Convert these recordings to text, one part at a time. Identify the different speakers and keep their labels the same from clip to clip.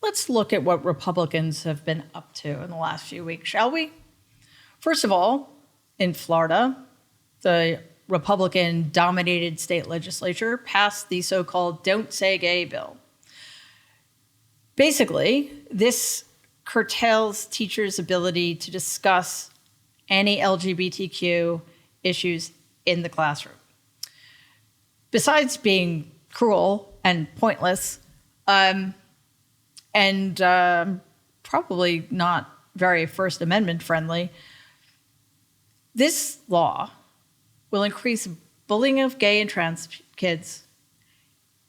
Speaker 1: let's look at what Republicans have been up to in the last few weeks, shall we? First of all, in Florida, the Republican-dominated state legislature passed the so-called Don't Say Gay bill. Basically, this curtails teachers' ability to discuss any LGBTQ issues in the classroom. Besides being cruel and pointless, and probably not very First Amendment friendly, this law will increase bullying of gay and trans kids.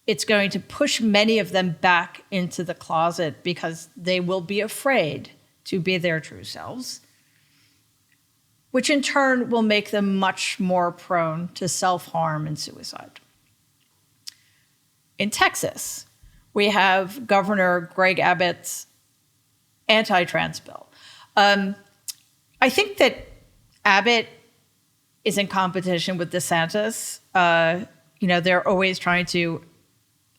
Speaker 1: It's going to push many of them back into the closet because they will be afraid to be their true selves, which in turn will make them much more prone to self-harm and suicide. In Texas, we have Governor Greg Abbott's anti-trans bill. I think that Abbott is in competition with DeSantis. They're always trying to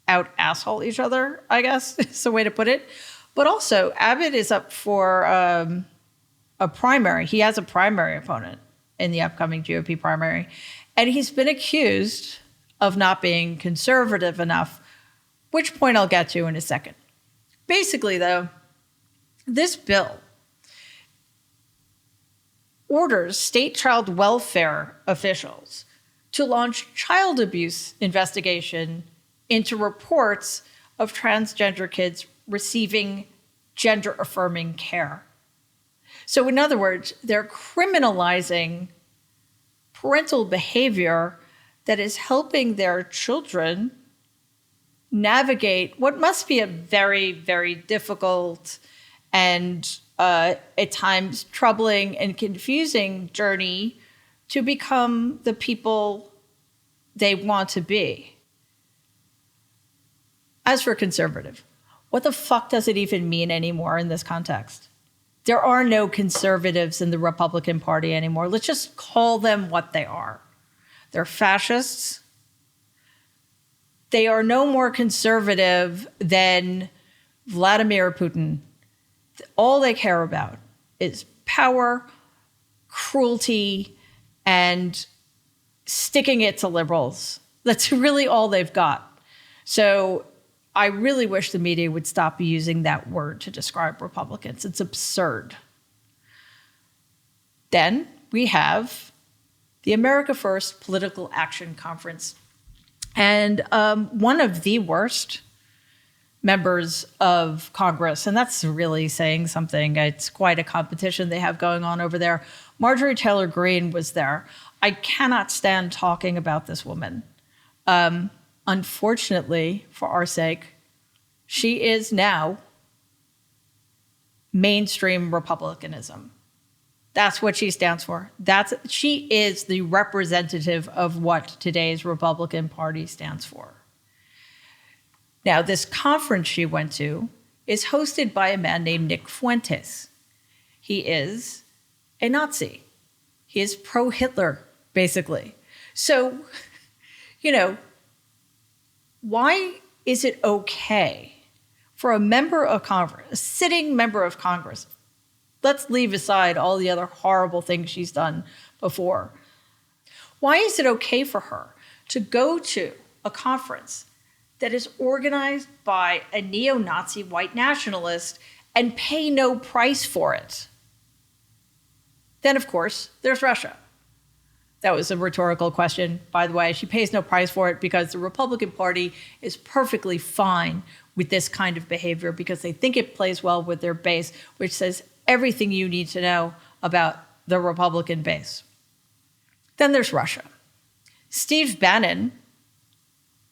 Speaker 1: out-asshole each other, I guess is the way to put it. But also, Abbott is up for a primary. He has a primary opponent in the upcoming GOP primary. And he's been accused of not being conservative enough, which point I'll get to in a second. Basically, though, this bill orders state child welfare officials to launch child abuse investigation into reports of transgender kids receiving gender-affirming care. So in other words, they're criminalizing parental behavior that is helping their children navigate what must be a very, very difficult and at times troubling and confusing journey to become the people they want to be. As for conservative, what the fuck does it even mean anymore in this context? There are no conservatives in the Republican Party anymore. Let's just call them what they are. They're fascists. They are no more conservative than Vladimir Putin. All they care about is power, cruelty, and sticking it to liberals. That's really all they've got. So I really wish the media would stop using that word to describe Republicans. It's absurd. Then we have the America First Political Action Conference. And one of the worst members of Congress, and that's really saying something. It's quite a competition they have going on over there. Marjorie Taylor Greene was there. I cannot stand talking about this woman. Unfortunately, for our sake, she is now mainstream Republicanism. That's what she stands for. She is the representative of what today's Republican Party stands for. Now, this conference she went to is hosted by a man named Nick Fuentes. He is a Nazi. He is pro-Hitler, basically. So, why is it okay for a member of Congress, a sitting member of Congress, let's leave aside all the other horrible things she's done before, why is it okay for her to go to a conference that is organized by a neo-Nazi white nationalist and pay no price for it? Then, of course, there's Russia. That was a rhetorical question, by the way. She pays no price for it because the Republican Party is perfectly fine with this kind of behavior because they think it plays well with their base, which says everything you need to know about the Republican base. Then there's Russia. Steve Bannon,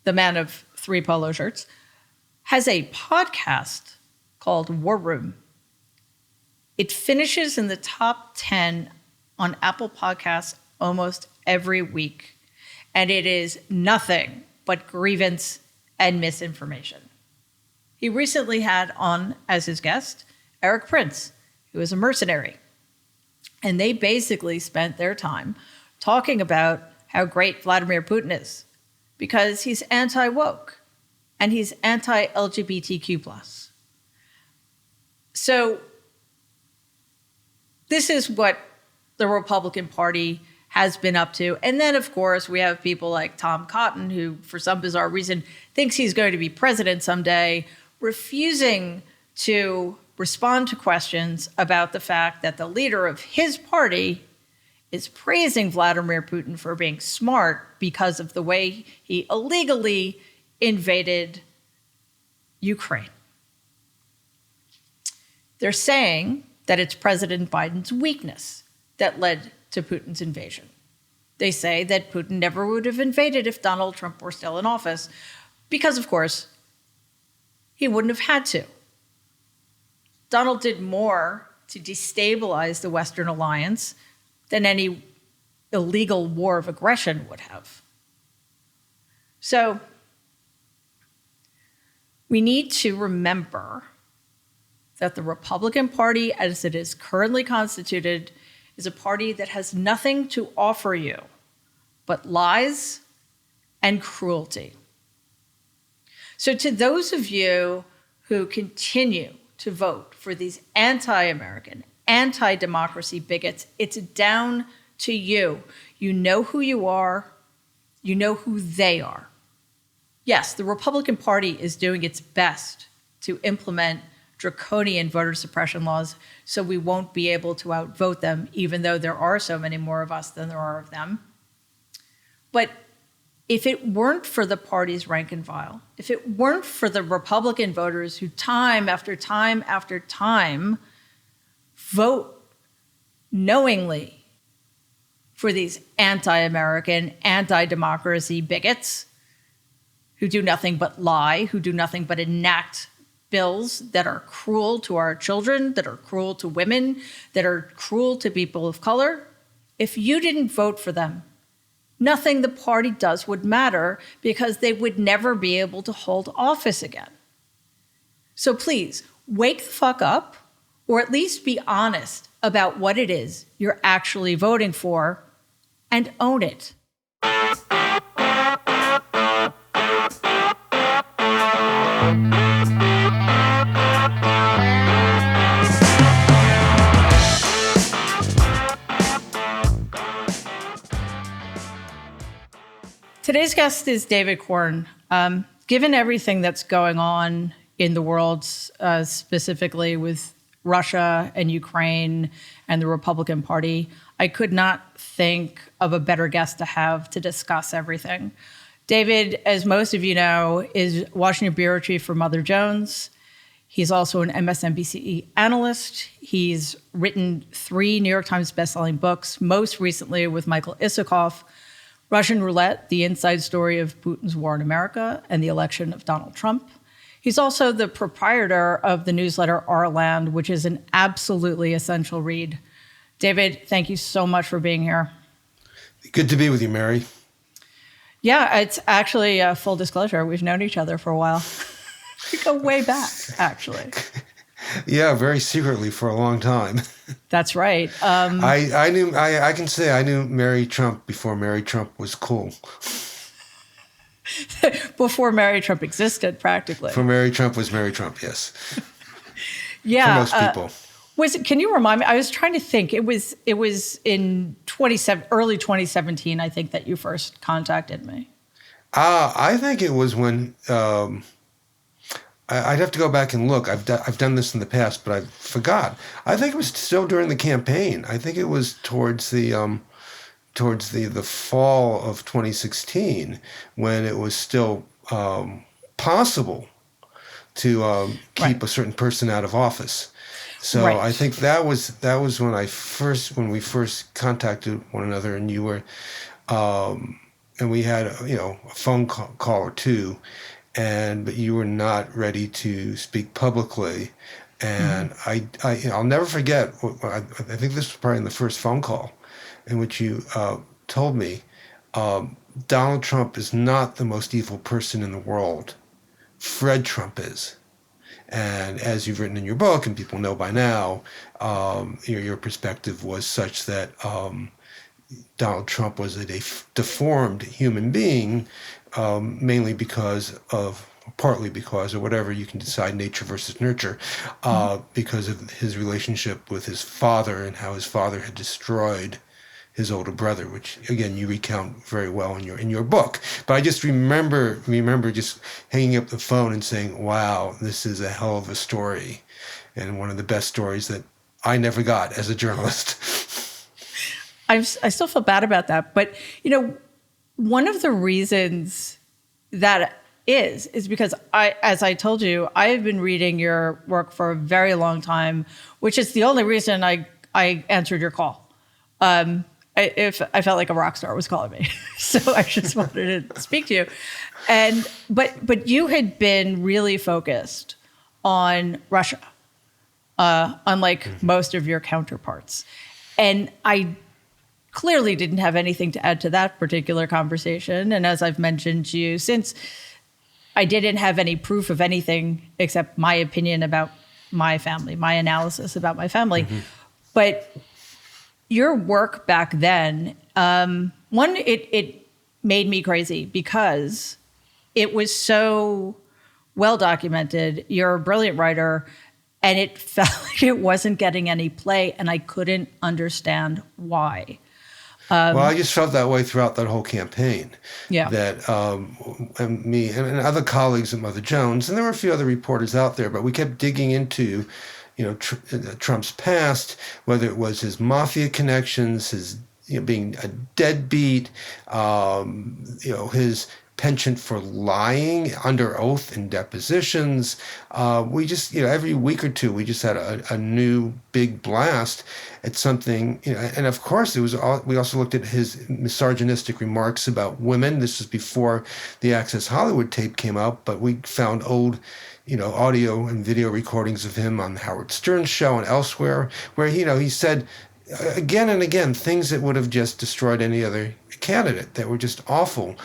Speaker 1: the man of 3 polo shirts, has a podcast called War Room. It finishes in the top 10 on Apple Podcasts almost every week. And it is nothing but grievance and misinformation. He recently had on as his guest Eric Prince, who is a mercenary. And they basically spent their time talking about how great Vladimir Putin is because he's anti-woke and he's anti-LGBTQ+. So this is what the Republican Party has been up to. And then, of course, we have people like Tom Cotton, who, for some bizarre reason, thinks he's going to be president someday, refusing to respond to questions about the fact that the leader of his party is praising Vladimir Putin for being smart because of the way he illegally invaded Ukraine. They're saying that it's President Biden's weakness that led to Putin's invasion. They say that Putin never would have invaded if Donald Trump were still in office because, of course, he wouldn't have had to. Donald did more to destabilize the Western alliance than any illegal war of aggression would have. So we need to remember that the Republican Party, as it is currently constituted, is a party that has nothing to offer you but lies and cruelty. So to those of you who continue to vote for these anti-American, anti-democracy bigots, it's down to you. You know who you are. You know who they are. Yes, the Republican Party is doing its best to implement draconian voter suppression laws so we won't be able to outvote them, even though there are so many more of us than there are of them. But if it weren't for the party's rank and file, if it weren't for the Republican voters who time after time after time vote knowingly for these anti-American, anti-democracy bigots who do nothing but lie, who do nothing but enact bills that are cruel to our children, that are cruel to women, that are cruel to people of color, if you didn't vote for them, nothing the party does would matter because they would never be able to hold office again. So please, wake the fuck up, or at least be honest about what it is you're actually voting for, and own it. Today's guest is David Corn. Given everything that's going on in the world, specifically with Russia and Ukraine and the Republican Party, I could not think of a better guest to have to discuss everything. David, as most of you know, is Washington bureau chief for Mother Jones. He's also an MSNBC analyst. He's written 3 New York Times bestselling books, most recently with Michael Isikoff, Russian Roulette, the inside story of Putin's war in America and the election of Donald Trump. He's also the proprietor of the newsletter Our Land, which is an absolutely essential read. David, thank you so much for being here.
Speaker 2: Good to be with you, Mary.
Speaker 1: Yeah, it's actually, full disclosure, we've known each other for a while. We go way back, actually.
Speaker 2: Yeah, very secretly for a long time.
Speaker 1: That's right.
Speaker 2: I can say I knew Mary Trump before Mary Trump was cool.
Speaker 1: Before Mary Trump existed, practically.
Speaker 2: Before Mary Trump was Mary Trump, yes.
Speaker 1: Yeah.
Speaker 2: For most people.
Speaker 1: Can you remind me? I was trying to think. It was in early 2017, I think, that you first contacted me.
Speaker 2: I think it was when I'd have to go back and look. I've done this in the past, but I forgot. I think it was still during the campaign. I think it was towards the fall of 2016 when it was still possible to keep a certain person out of office. So right. I think that was when we first contacted one another, and you were, and we had a phone call or two. But you were not ready to speak publicly, and I'll never forget. I think this was probably in the first phone call, in which you told me Donald Trump is not the most evil person in the world. Fred Trump is, and as you've written in your book, and people know by now, your perspective was such that Donald Trump was a deformed human being. Mainly because of partly because, or whatever, you can decide nature versus nurture, because of his relationship with his father and how his father had destroyed his older brother, which again you recount very well in your book. But I just remember just hanging up the phone and saying, "Wow, this is a hell of a story," and one of the best stories that I never got as a journalist.
Speaker 1: I still feel bad about that, but one of the reasons that is because as I told you, I have been reading your work for a very long time, which is the only reason I answered your call. If I felt like a rock star was calling me, so I just wanted to speak to you. But you had been really focused on Russia, unlike most of your counterparts, and I clearly didn't have anything to add to that particular conversation. And as I've mentioned to you, since I didn't have any proof of anything except my opinion about my family, my analysis about my family, but your work back then, it made me crazy because it was so well documented. You're a brilliant writer, and it felt like it wasn't getting any play, and I couldn't understand why.
Speaker 2: Well, I just felt that way throughout that whole campaign.
Speaker 1: Yeah.
Speaker 2: That and me and other colleagues at Mother Jones, and there were a few other reporters out there, but we kept digging into, Trump's past, whether it was his mafia connections, his being a deadbeat, his penchant for lying under oath in depositions. We just, every week or two, we just had a new big blast at something, and of course we also looked at his misogynistic remarks about women. This was before the Access Hollywood tape came out, but we found old, audio and video recordings of him on the Howard Stern show and elsewhere, where, he said again and again things that would have just destroyed any other candidate, that were just awful,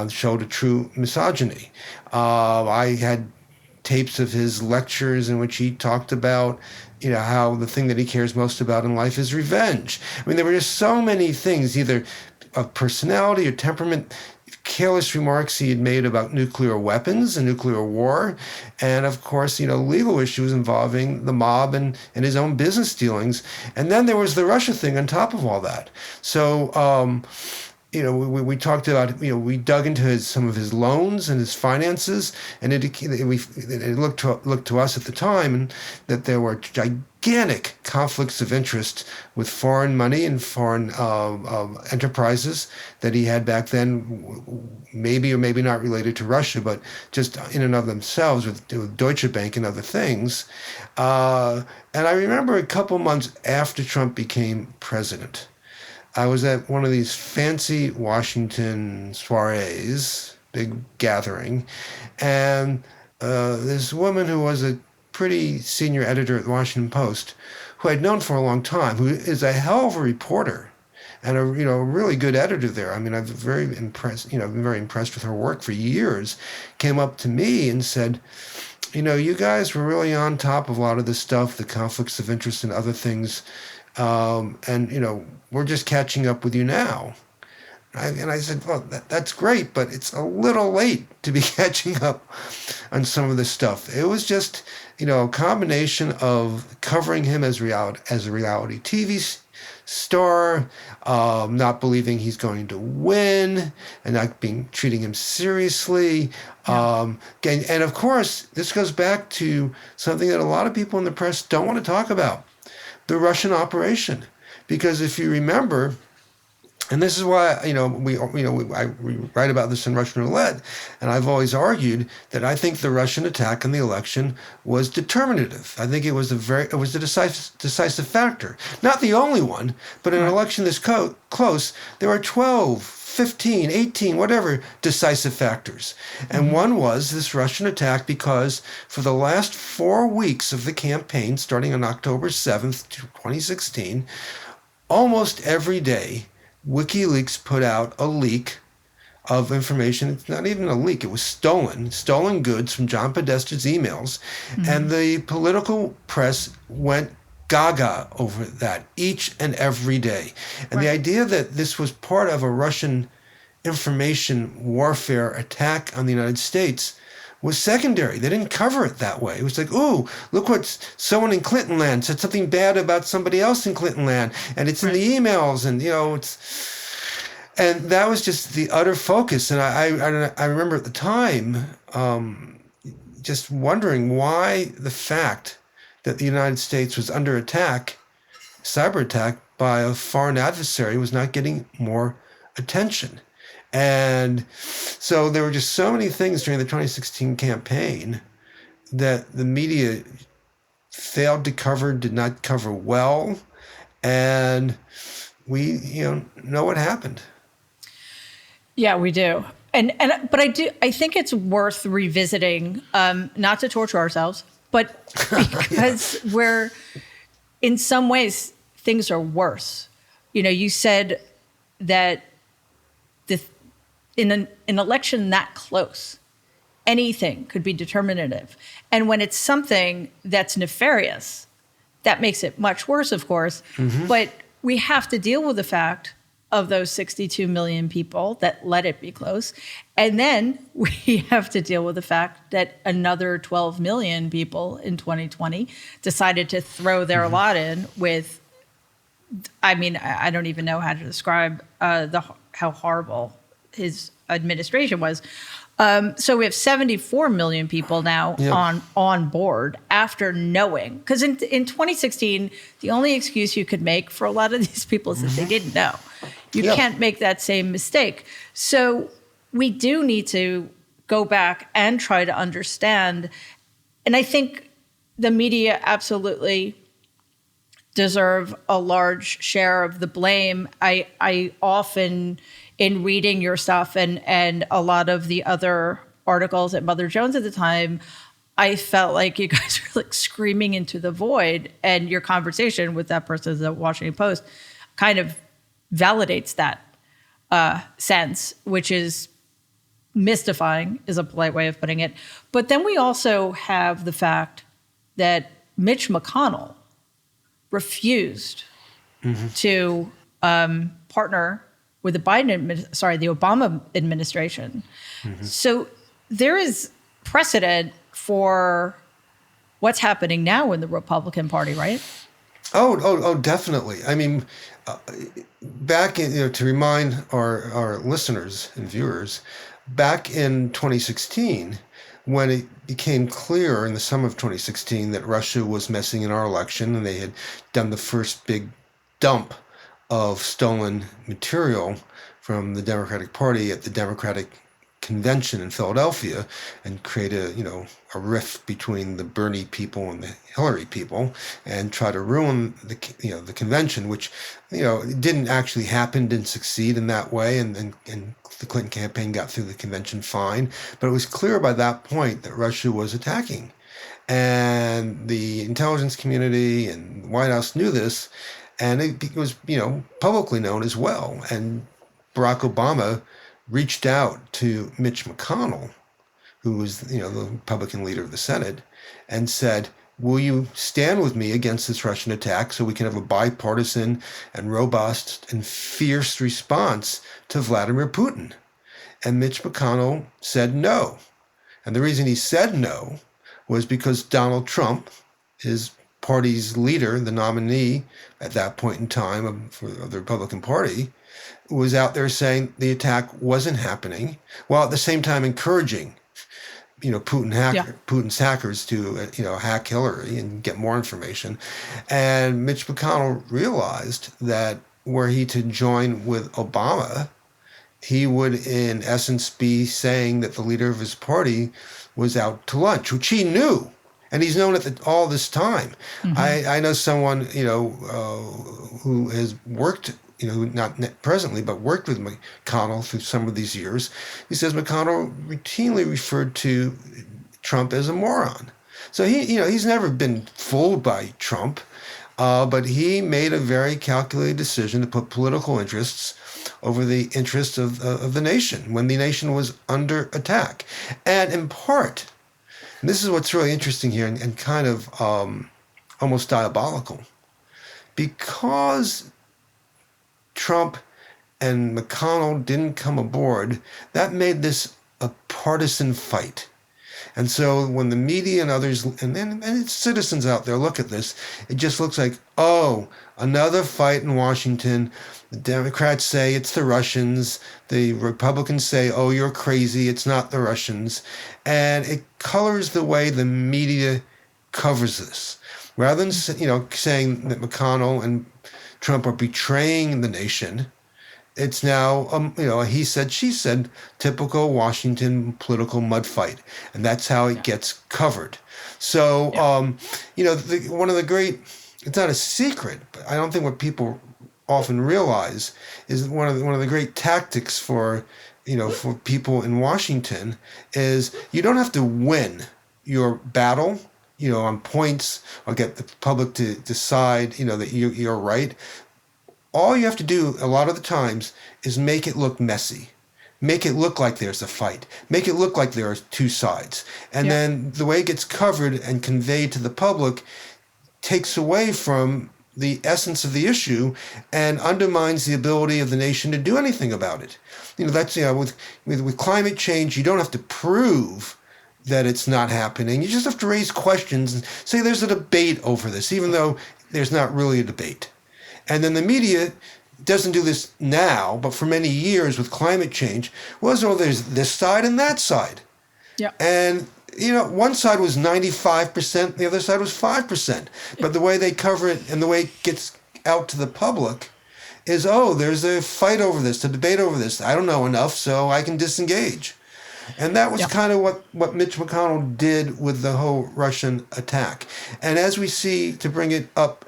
Speaker 2: showed a true misogyny. I had tapes of his lectures in which he talked about, how the thing that he cares most about in life is revenge. I mean, there were just so many things, either of personality or temperament, careless remarks he had made about nuclear weapons and nuclear war, and of course, legal issues involving the mob and his own business dealings. And then there was the Russia thing on top of all that. So, we talked about, we dug into some of his loans and his finances, and it looked to us at the time and that there were gigantic conflicts of interest with foreign money and foreign enterprises that he had back then, maybe or maybe not related to Russia, but just in and of themselves with Deutsche Bank and other things. And I remember a couple months after Trump became president, I was at one of these fancy Washington soirees, big gathering, and this woman who was a pretty senior editor at the Washington Post, who I'd known for a long time, who is a hell of a reporter and a really good editor there. I mean, I've been very impressed with her work for years, came up to me and said, you guys were really on top of a lot of this stuff, the conflicts of interest and other things, and we're just catching up with you now. And I said, well, that's great, but it's a little late to be catching up on some of this stuff. It was just, a combination of covering him as a reality TV star, not believing he's going to win, and not treating him seriously. Yeah. And of course, this goes back to something that a lot of people in the press don't want to talk about, the Russian operation. Because if you remember, and this is why I write about this in Russian Roulette, and I've always argued that I think the Russian attack on the election was determinative. I think it was a decisive factor, not the only one, but in an election this close, there are 12, 15, 18, whatever decisive factors. And one was this Russian attack because for the last 4 weeks of the campaign, starting on October 7th, 2016, almost every day, WikiLeaks put out a leak of information. It's not even a leak. It was stolen goods from John Podesta's emails. And the political press went gaga over that each and every day. And the idea that this was part of a Russian information warfare attack on the United States was secondary. They didn't cover it that way. It was like, ooh, look what someone in Clinton land said something bad about somebody else in Clinton land, and it's in the emails, and and that was just the utter focus. And I remember at the time just wondering why the fact that the United States was under attack, cyber attack, by a foreign adversary was not getting more attention. And so there were just so many things during the 2016 campaign that the media failed to cover, did not cover well. And we, know what happened.
Speaker 1: Yeah, we do. But I think it's worth revisiting, not to torture ourselves, but because in some ways, things are worse. You said that in an election that close, anything could be determinative. And when it's something that's nefarious, that makes it much worse, of course. Mm-hmm. But we have to deal with the fact of those 62 million people that let it be close. And then we have to deal with the fact that another 12 million people in 2020 decided to throw their lot in with, I don't even know how to describe how horrible his administration was. So we have 74 million people now on board after knowing. Because in 2016, the only excuse you could make for a lot of these people is that they didn't know. You can't make that same mistake. So we do need to go back and try to understand. And I think the media absolutely deserve a large share of the blame. I often, in reading your stuff and a lot of the other articles at Mother Jones at the time, I felt like you guys were like screaming into the void, and your conversation with that person at the Washington Post kind of validates that sense, which is mystifying, is a polite way of putting it. But then we also have the fact that Mitch McConnell refused to partner with the Obama administration. So there is precedent for what's happening now in the Republican Party, right?
Speaker 2: Oh, definitely. I mean, back in, to remind our listeners and viewers, back in 2016, when it became clear in the summer of 2016 that Russia was messing in our election and they had done the first big dump of stolen material from the Democratic Party at the Democratic Convention in Philadelphia and create a rift between the Bernie people and the Hillary people and try to ruin the convention, which didn't actually happen, didn't succeed in that way, and the Clinton campaign got through the convention fine, but it was clear by that point that Russia was attacking, and the intelligence community and the White House knew this, and it was publicly known as well. And Barack Obama reached out to Mitch McConnell, who was the Republican leader of the Senate, and said, will you stand with me against this Russian attack so we can have a bipartisan and robust and fierce response to Vladimir Putin? And Mitch McConnell said no. And the reason he said no was because Donald Trump, his party's leader, the nominee at that point in time of the Republican Party, was out there saying the attack wasn't happening, while at the same time encouraging Putin's hackers to hack Hillary and get more information. And Mitch McConnell realized that were he to join with Obama, he would in essence be saying that the leader of his party was out to lunch, which he knew. And he's known it all this time. I know someone, who has worked, not presently, but worked with McConnell through some of these years. He says McConnell routinely referred to Trump as a moron. So he's never been fooled by Trump, but he made a very calculated decision to put political interests over the interests of the nation when the nation was under attack. And in part, and this is what's really interesting here and kind of almost diabolical, because Trump and McConnell didn't come aboard, that made this a partisan fight. And so when the media and others, and citizens out there look at this, it just looks like, oh, another fight in Washington. The Democrats say it's the Russians. The Republicans say, oh, you're crazy. It's not the Russians. And it colors the way the media covers this. Rather than, saying that McConnell and Trump are betraying the nation, it's now, he said, she said, typical Washington political mud fight. And that's how it gets covered. So, one of the great, it's not a secret, but I don't think what people often realize is one of the great tactics for people in Washington is you don't have to win your battle, on points or get the public to decide, that you're right. All you have to do a lot of the times is make it look messy. Make it look like there's a fight. Make it look like there are two sides. And then the way it gets covered and conveyed to the public takes away from the essence of the issue and undermines the ability of the nation to do anything about it. That's, with climate change, you don't have to prove that it's not happening. You just have to raise questions and say there's a debate over this, even though there's not really a debate. And then the media doesn't do this now, but for many years with climate change, there's this side and that side.
Speaker 1: Yeah.
Speaker 2: And, one side was 95%, the other side was 5%. But the way they cover it and the way it gets out to the public is, there's a fight over this, a debate over this. I don't know enough, so I can disengage. And that was kind of what Mitch McConnell did with the whole Russian attack. And as we see, to bring it up,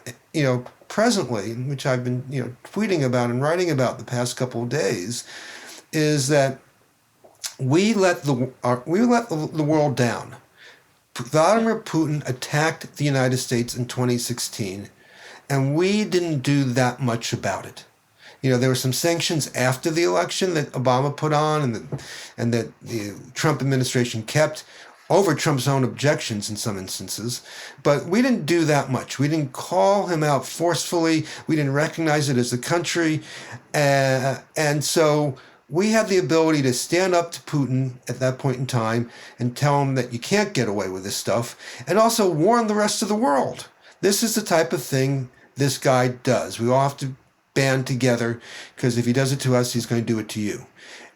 Speaker 2: presently, which I've been, tweeting about and writing about the past couple of days, is that we let the world down. Vladimir Putin attacked the United States in 2016, and we didn't do that much about it. There were some sanctions after the election that Obama put on and that the Trump administration kept over Trump's own objections in some instances. But we didn't do that much. We didn't call him out forcefully. We didn't recognize it as a country. And so we had the ability to stand up to Putin at that point in time and tell him that you can't get away with this stuff, and also warn the rest of the world. This is the type of thing this guy does. We all have to band together, because if he does it to us, he's going to do it to you.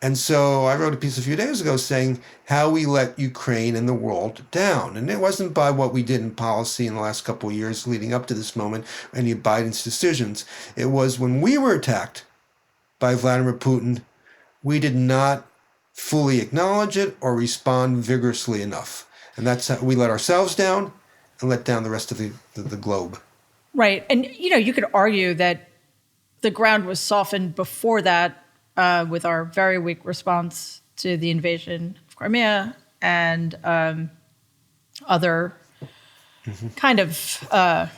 Speaker 2: And so I wrote a piece a few days ago saying how we let Ukraine and the world down. And it wasn't by what we did in policy in the last couple of years leading up to this moment, any of Biden's decisions. It was when we were attacked by Vladimir Putin, we did not fully acknowledge it or respond vigorously enough. And that's how we let ourselves down and let down the rest of the globe.
Speaker 1: Right. And, you could argue that the ground was softened before that with our very weak response to the invasion of Crimea and other kind of, I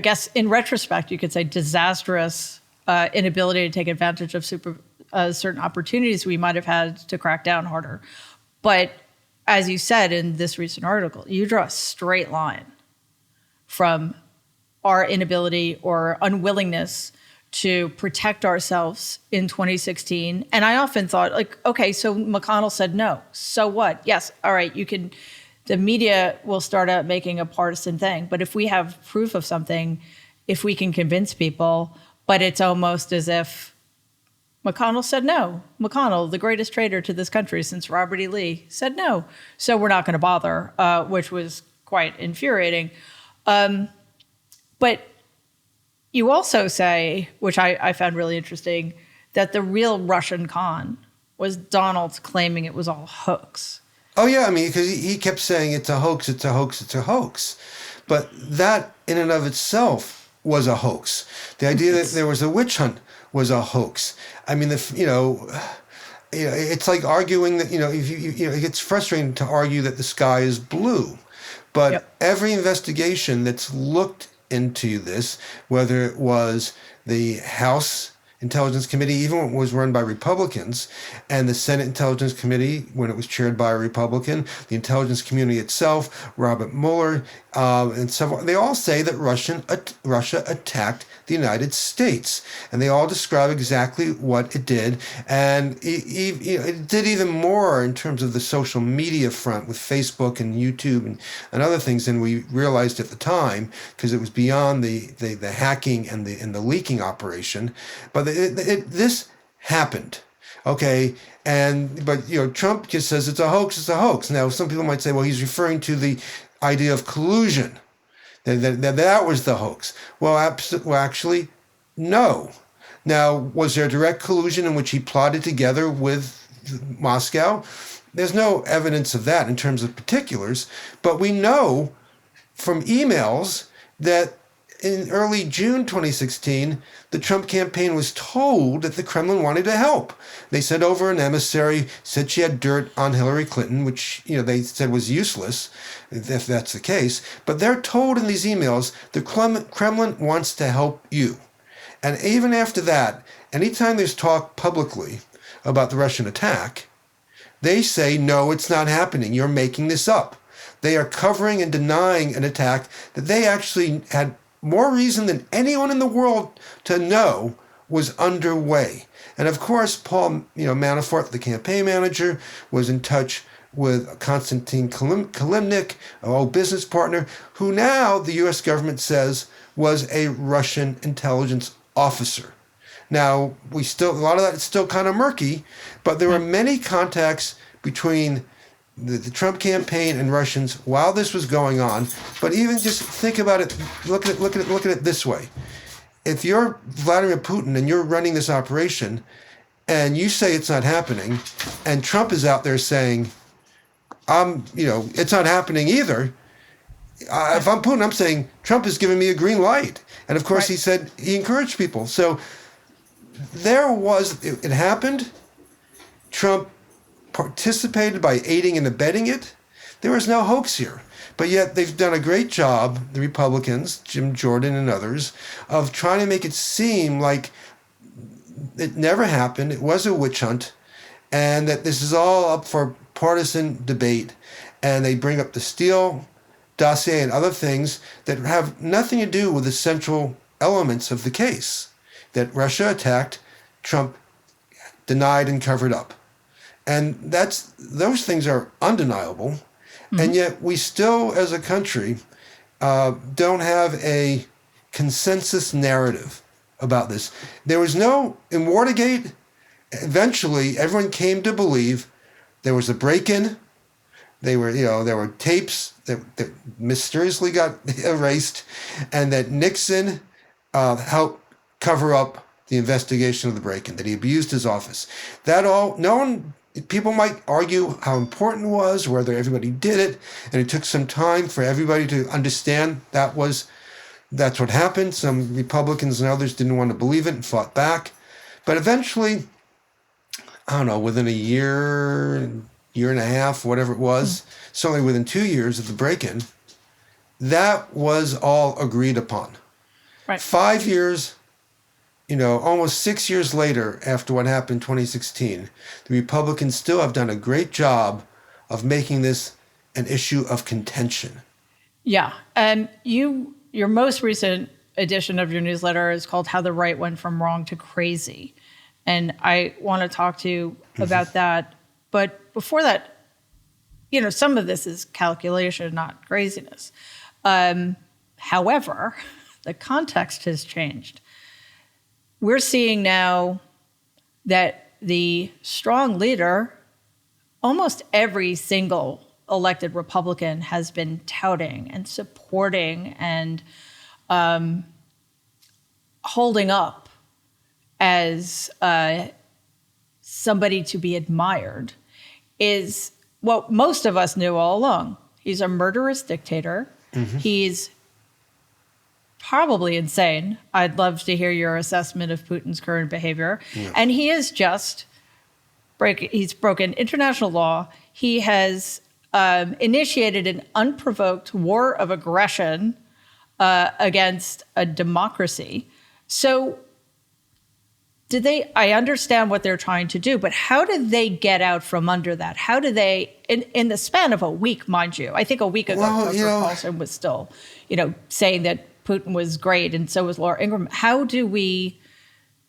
Speaker 1: guess, in retrospect, you could say disastrous inability to take advantage of certain opportunities we might have had to crack down harder. But as you said in this recent article, you draw a straight line from our inability or unwillingness to protect ourselves in 2016. And I often thought, okay, so McConnell said no. So what? Yes, all right, the media will start out making a partisan thing. But if we have proof of something, if we can convince people, but it's almost as if McConnell said no. McConnell, the greatest traitor to this country since Robert E. Lee, said no. So we're not going to bother, which was quite infuriating. But you also say, which I found really interesting, that the real Russian con was Donald's claiming it was all hoax.
Speaker 2: Oh, yeah. Because he kept saying it's a hoax, it's a hoax, it's a hoax. But that in and of itself was a hoax. The idea that there was a witch hunt was a hoax. It's like arguing that, it gets frustrating to argue that the sky is blue. But every investigation that's looked into this, whether it was the House Intelligence Committee, even when it was run by Republicans, and the Senate Intelligence Committee, when it was chaired by a Republican, the intelligence community itself, Robert Mueller, and several, they all say that Russia attacked the United States, and they all describe exactly what it did, and it did even more in terms of the social media front with Facebook and YouTube and other things than we realized at the time, because it was beyond the hacking and the leaking operation. But this happened, okay? But Trump just says it's a hoax. It's a hoax. Now, some people might say, well, he's referring to the idea of collusion. That was the hoax. Well, actually, no. Now, was there direct collusion in which he plotted together with Moscow? There's no evidence of that in terms of particulars, but we know from emails that in early June 2016, the Trump campaign was told that the Kremlin wanted to help. They sent over an emissary, said she had dirt on Hillary Clinton, which they said was useless, if that's the case. But they're told in these emails, the Kremlin wants to help you. And even after that, anytime there's talk publicly about the Russian attack, they say, no, it's not happening. You're making this up. They are covering and denying an attack that they actually had more reason than anyone in the world to know was underway. And of course, Paul Manafort, the campaign manager, was in touch with Konstantin Kilimnik, an old business partner, who now the U.S. government says was a Russian intelligence officer. Now, a lot of that is still kind of murky, but there were many contacts between the Trump campaign and Russians while this was going on. But even just think about it, look at it this way. If you're Vladimir Putin and you're running this operation and you say it's not happening, and Trump is out there saying, it's not happening either. If I'm Putin, I'm saying Trump is giving me a green light. And of course, He said he encouraged people. So it happened. Trump participated by aiding and abetting it. There was no hoax here. But yet they've done a great job, the Republicans, Jim Jordan and others, of trying to make it seem like it never happened, it was a witch hunt, and that this is all up for partisan debate. And they bring up the Steele dossier and other things that have nothing to do with the central elements of the case, that Russia attacked, Trump denied and covered up. And those things are undeniable. Mm-hmm. And yet we still, as a country, don't have a consensus narrative about this. There was in Watergate, eventually everyone came to believe there was a break-in. There were tapes that mysteriously got erased, and that Nixon helped cover up the investigation of the break-in, that he abused his office. People might argue how important it was, whether everybody did it, and it took some time for everybody to understand that's what happened. Some Republicans and others didn't want to believe it and fought back. But eventually, I don't know, within a year and a half, whatever it was, certainly within 2 years of the break-in, that was all agreed upon.
Speaker 1: Right.
Speaker 2: 5 years, almost 6 years later after what happened in 2016, the Republicans still have done a great job of making this an issue of contention.
Speaker 1: Yeah. And your most recent edition of your newsletter is called How the Right Went From Wrong to Crazy. And I want to talk to you about that. But before that, some of this is calculation, not craziness. However, the context has changed. We're seeing now that the strong leader, almost every single elected Republican has been touting and supporting and holding up as somebody to be admired, is what most of us knew all along. He's a murderous dictator. Mm-hmm. He's probably insane. I'd love to hear your assessment of Putin's current behavior. Yeah. And he is he's broken international law. He has initiated an unprovoked war of aggression against a democracy. So I understand what they're trying to do, but how did they get out from under that? How do they, in the span of a week, mind you, I think a week ago, Tucker Carlson was still, saying that Putin was great and so was Laura Ingraham. How do we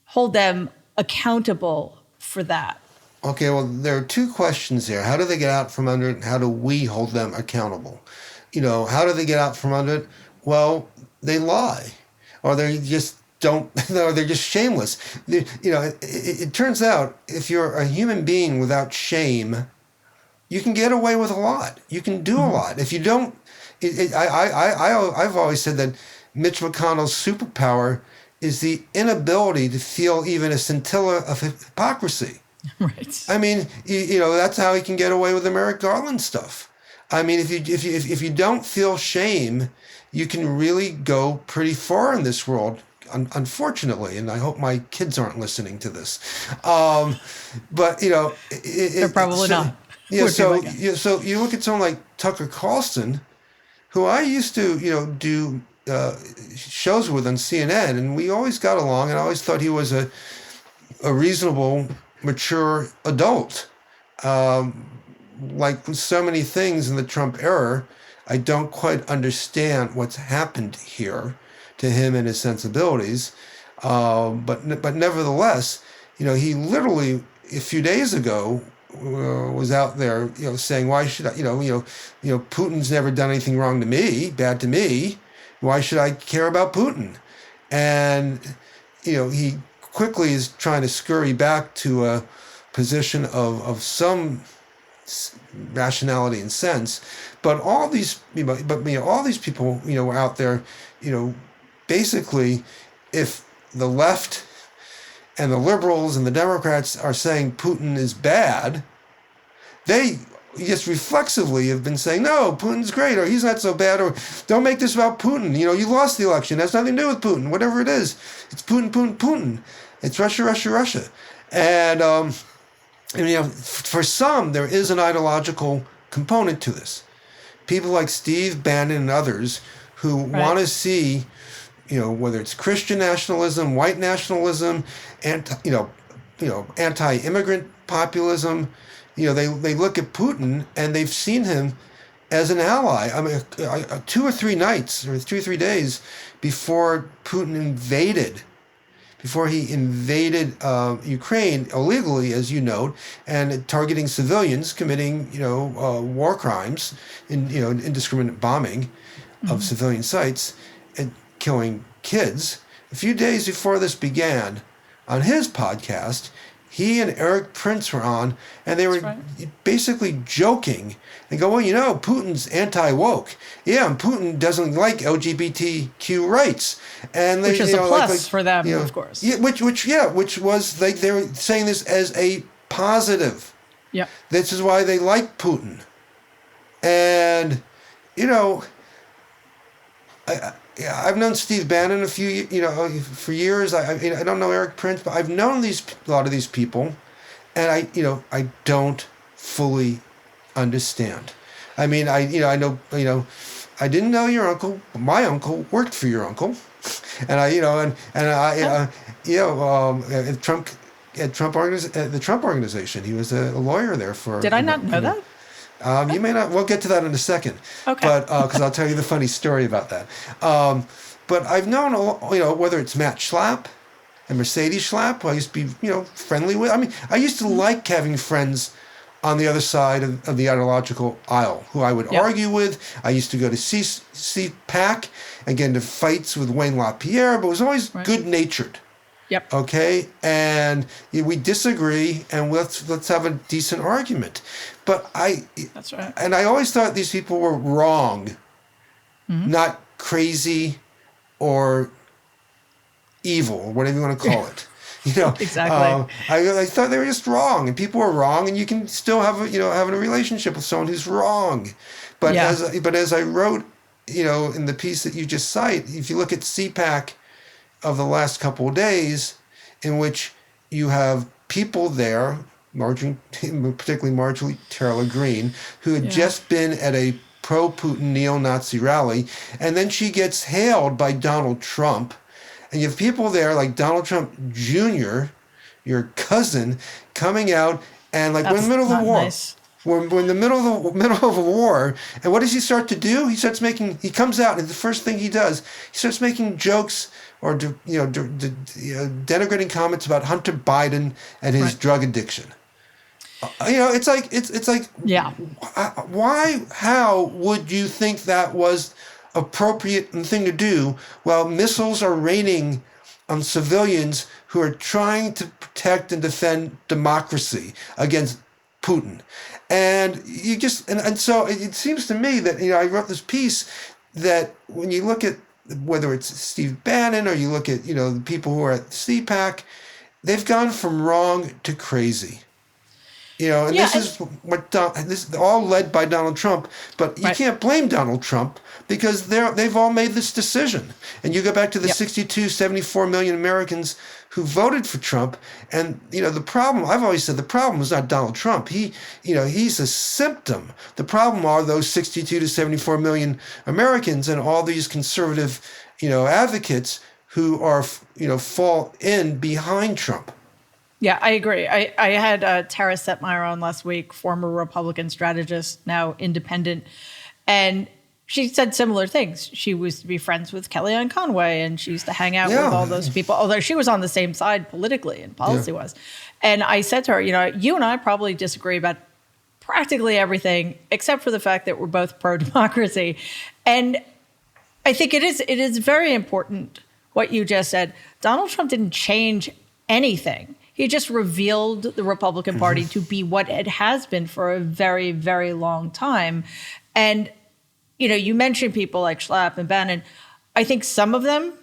Speaker 1: hold them accountable for that?
Speaker 2: Okay, well, there are two questions there. How do they get out from under it, and how do we hold them accountable? How do they get out from under it? Well, they lie, or they just don't, or they're just shameless. It turns out if you're a human being without shame, you can get away with a lot. You can do a lot. If you don't, I've always said that Mitch McConnell's superpower is the inability to feel even a scintilla of hypocrisy.
Speaker 1: Right.
Speaker 2: I mean, that's how he can get away with the Merrick Garland stuff. I mean, if you don't feel shame, you can really go pretty far in this world. Unfortunately, and I hope my kids aren't listening to this. But
Speaker 1: they're probably not.
Speaker 2: Yeah. So you look at someone like Tucker Carlson, who I used to do shows with on CNN, and we always got along, and I always thought he was a reasonable, mature adult. Like so many things in the Trump era, I don't quite understand what's happened here to him and his sensibilities. But nevertheless, he literally a few days ago was out there, saying, why should I, Putin's never done anything wrong to me, bad to me. Why should I care about Putin? And, he quickly is trying to scurry back to a position of some rationality and sense. But all these, all these people, were out there, basically, if the left and the liberals and the Democrats are saying Putin is bad, they just reflexively have been saying, no, Putin's great, or he's not so bad, or don't make this about Putin. You lost the election. It has nothing to do with Putin. Whatever it is, it's Putin, Putin, Putin. It's Russia, Russia, Russia. And for some, there is an ideological component to this. People like Steve Bannon and others who want to see, whether it's Christian nationalism, white nationalism, anti-immigrant populism, they look at Putin and they've seen him as an ally. I mean, 2 or 3 nights or 2 or 3 days before Putin invaded. Before he invaded Ukraine illegally, as you note, and targeting civilians, committing war crimes, indiscriminate bombing of civilian sites, and killing kids. A few days before this began, on his podcast, he and Eric Prince were on, and they were basically joking and go, well, Putin's anti-woke. Yeah, and Putin doesn't like LGBTQ rights. And
Speaker 1: which is a plus for them, of course.
Speaker 2: Yeah, which was like they were saying this as a positive.
Speaker 1: Yeah.
Speaker 2: This is why they like Putin. And, I've known Steve Bannon for years. I don't know Eric Prince, but I've known a lot of these people, and I don't fully understand. I mean, I know, I didn't know your uncle, but my uncle worked for your uncle, and the Trump organization, he was a lawyer there for.
Speaker 1: Did I not know that?
Speaker 2: You may not. We'll get to that in a second.
Speaker 1: Okay.
Speaker 2: But because I'll tell you the funny story about that. But I've known, whether it's Matt Schlapp and Mercedes Schlapp, who I used to be, friendly with. I mean, I used to like having friends on the other side of the ideological aisle, who I would argue with. I used to go to CPAC and get into fights with Wayne LaPierre, but it was always good-natured.
Speaker 1: Yep.
Speaker 2: Okay, and we disagree, and let's have a decent argument. But
Speaker 1: that's right.
Speaker 2: And I always thought these people were wrong, not crazy or evil, or whatever you want to call it.
Speaker 1: Exactly.
Speaker 2: I thought they were just wrong, and people were wrong, and you can still have a relationship with someone who's wrong. But as I wrote, in the piece that you just cite, if you look at CPAC of the last couple of days, in which you have people there, particularly Marjorie Taylor Greene, who had just been at a pro-Putin neo-Nazi rally, and then she gets hailed by Donald Trump, and you have people there like Donald Trump Jr., your cousin coming out and like we're in the middle of the war.
Speaker 1: Nice.
Speaker 2: We're in the middle of a war, and what does he start to do? He comes out, and the first thing he does, he starts making jokes or denigrating comments about Hunter Biden and his drug addiction. It's like
Speaker 1: Yeah.
Speaker 2: How would you think that was appropriate thing to do while missiles are raining on civilians who are trying to protect and defend democracy against Putin? And you just and so it seems to me that I wrote this piece that when you look at whether it's Steve Bannon or you look at the people who are at CPAC, they've gone from wrong to crazy. This is all led by Donald Trump, but you can't blame Donald Trump because they've all made this decision. And you go back to the 74 million Americans who voted for Trump, and the problem, I've always said, the problem is not Donald Trump. He's a symptom. The problem are those 62 to 74 million Americans and all these conservative, advocates who are, fall in behind Trump.
Speaker 1: Yeah, I agree. I had Tara Setmeyer on last week, former Republican strategist, now independent, and she said similar things. She used to be friends with Kellyanne Conway, and she used to hang out with all those people, although she was on the same side politically and policy-wise. And I said to her, you and I probably disagree about practically everything, except for the fact that we're both pro-democracy. And I think it is very important what you just said. Donald Trump didn't change anything. He just revealed the Republican Party to be what it has been for a very, very long time. And, you mentioned people like Schlapp and Bannon. I think some of them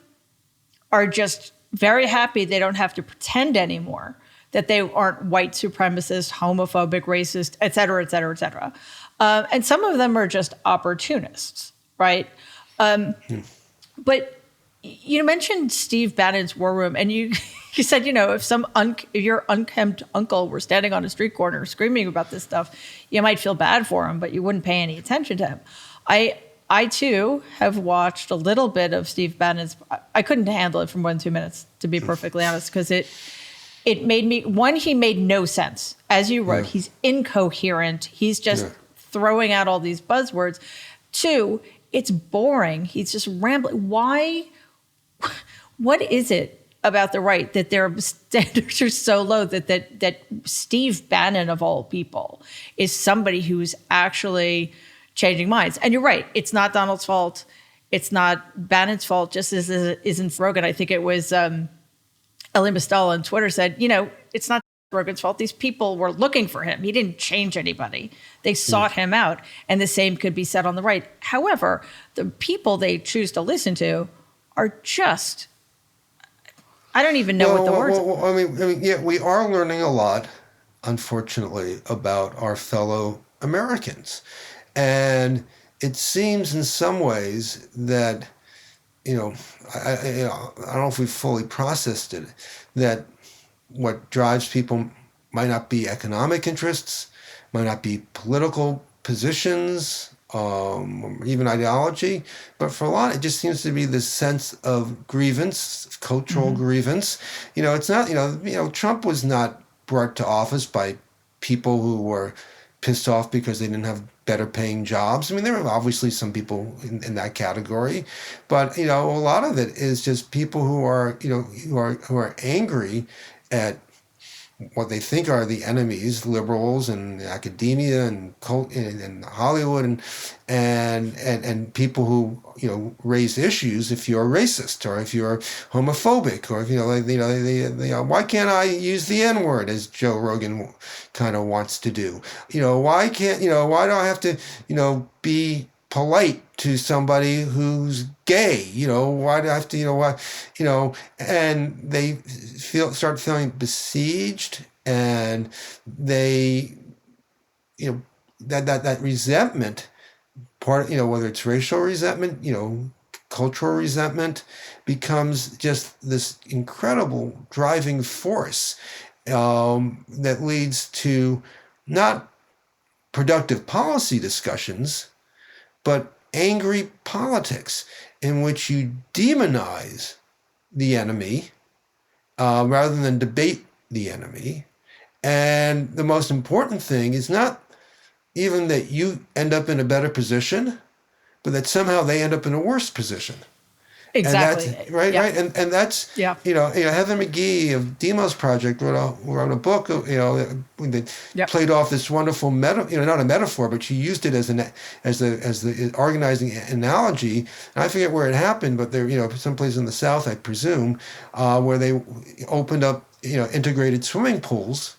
Speaker 1: are just very happy they don't have to pretend anymore that they aren't white supremacist, homophobic, racist, et cetera, et cetera, et cetera. And some of them are just opportunists, right? But you mentioned Steve Bannon's War Room, and you said, if your unkempt uncle were standing on a street corner screaming about this stuff, you might feel bad for him, but you wouldn't pay any attention to him. I too have watched a little bit of Steve Bannon's. I couldn't handle it for more than 2 minutes, to be perfectly honest, because it made me, one, he made no sense. As you wrote, he's incoherent. He's just throwing out all these buzzwords. Two, it's boring. He's just rambling. Why? What is it about the right that their standards are so low that Steve Bannon, of all people, is somebody who's actually changing minds? And you're right. It's not Donald's fault. It's not Bannon's fault, just as it isn't Rogan. I think it was Elie Mystal on Twitter said, it's not Rogan's fault. These people were looking for him. He didn't change anybody. They sought him out. And the same could be said on the right. However, the people they choose to listen to are just, I don't even know what the words are.
Speaker 2: I mean, we are learning a lot, unfortunately, about our fellow Americans. And it seems in some ways that, I don't know if we've fully processed it, that what drives people might not be economic interests, might not be political positions, even ideology, but for a lot, it just seems to be this sense of grievance, cultural grievance. It's not, Trump was not brought to office by people who were pissed off because they didn't have better paying jobs. I mean, there are obviously some people in that category, but a lot of it is just people who are who are angry at what they think are the enemies, liberals and academia and Hollywood and people who raise issues. If you're racist or if you're homophobic or if why can't I use the N-word, as Joe Rogan kind of wants to do? Why can't why do I have to be polite to somebody who's gay? Why do I have to and they start feeling besieged, and they that resentment part, whether it's racial resentment, cultural resentment, becomes just this incredible driving force that leads to not productive policy discussions, but angry politics in which you demonize the enemy rather than debate the enemy. And the most important thing is not even that you end up in a better position, but that somehow they end up in a worse position.
Speaker 1: Exactly.
Speaker 2: And that's right. And that's, Heather McGee of Demos Project wrote a book, that played off this wonderful not a metaphor, but she used it as the organizing analogy. And I forget where it happened, but there, someplace in the South, I presume, where they opened up, integrated swimming pools,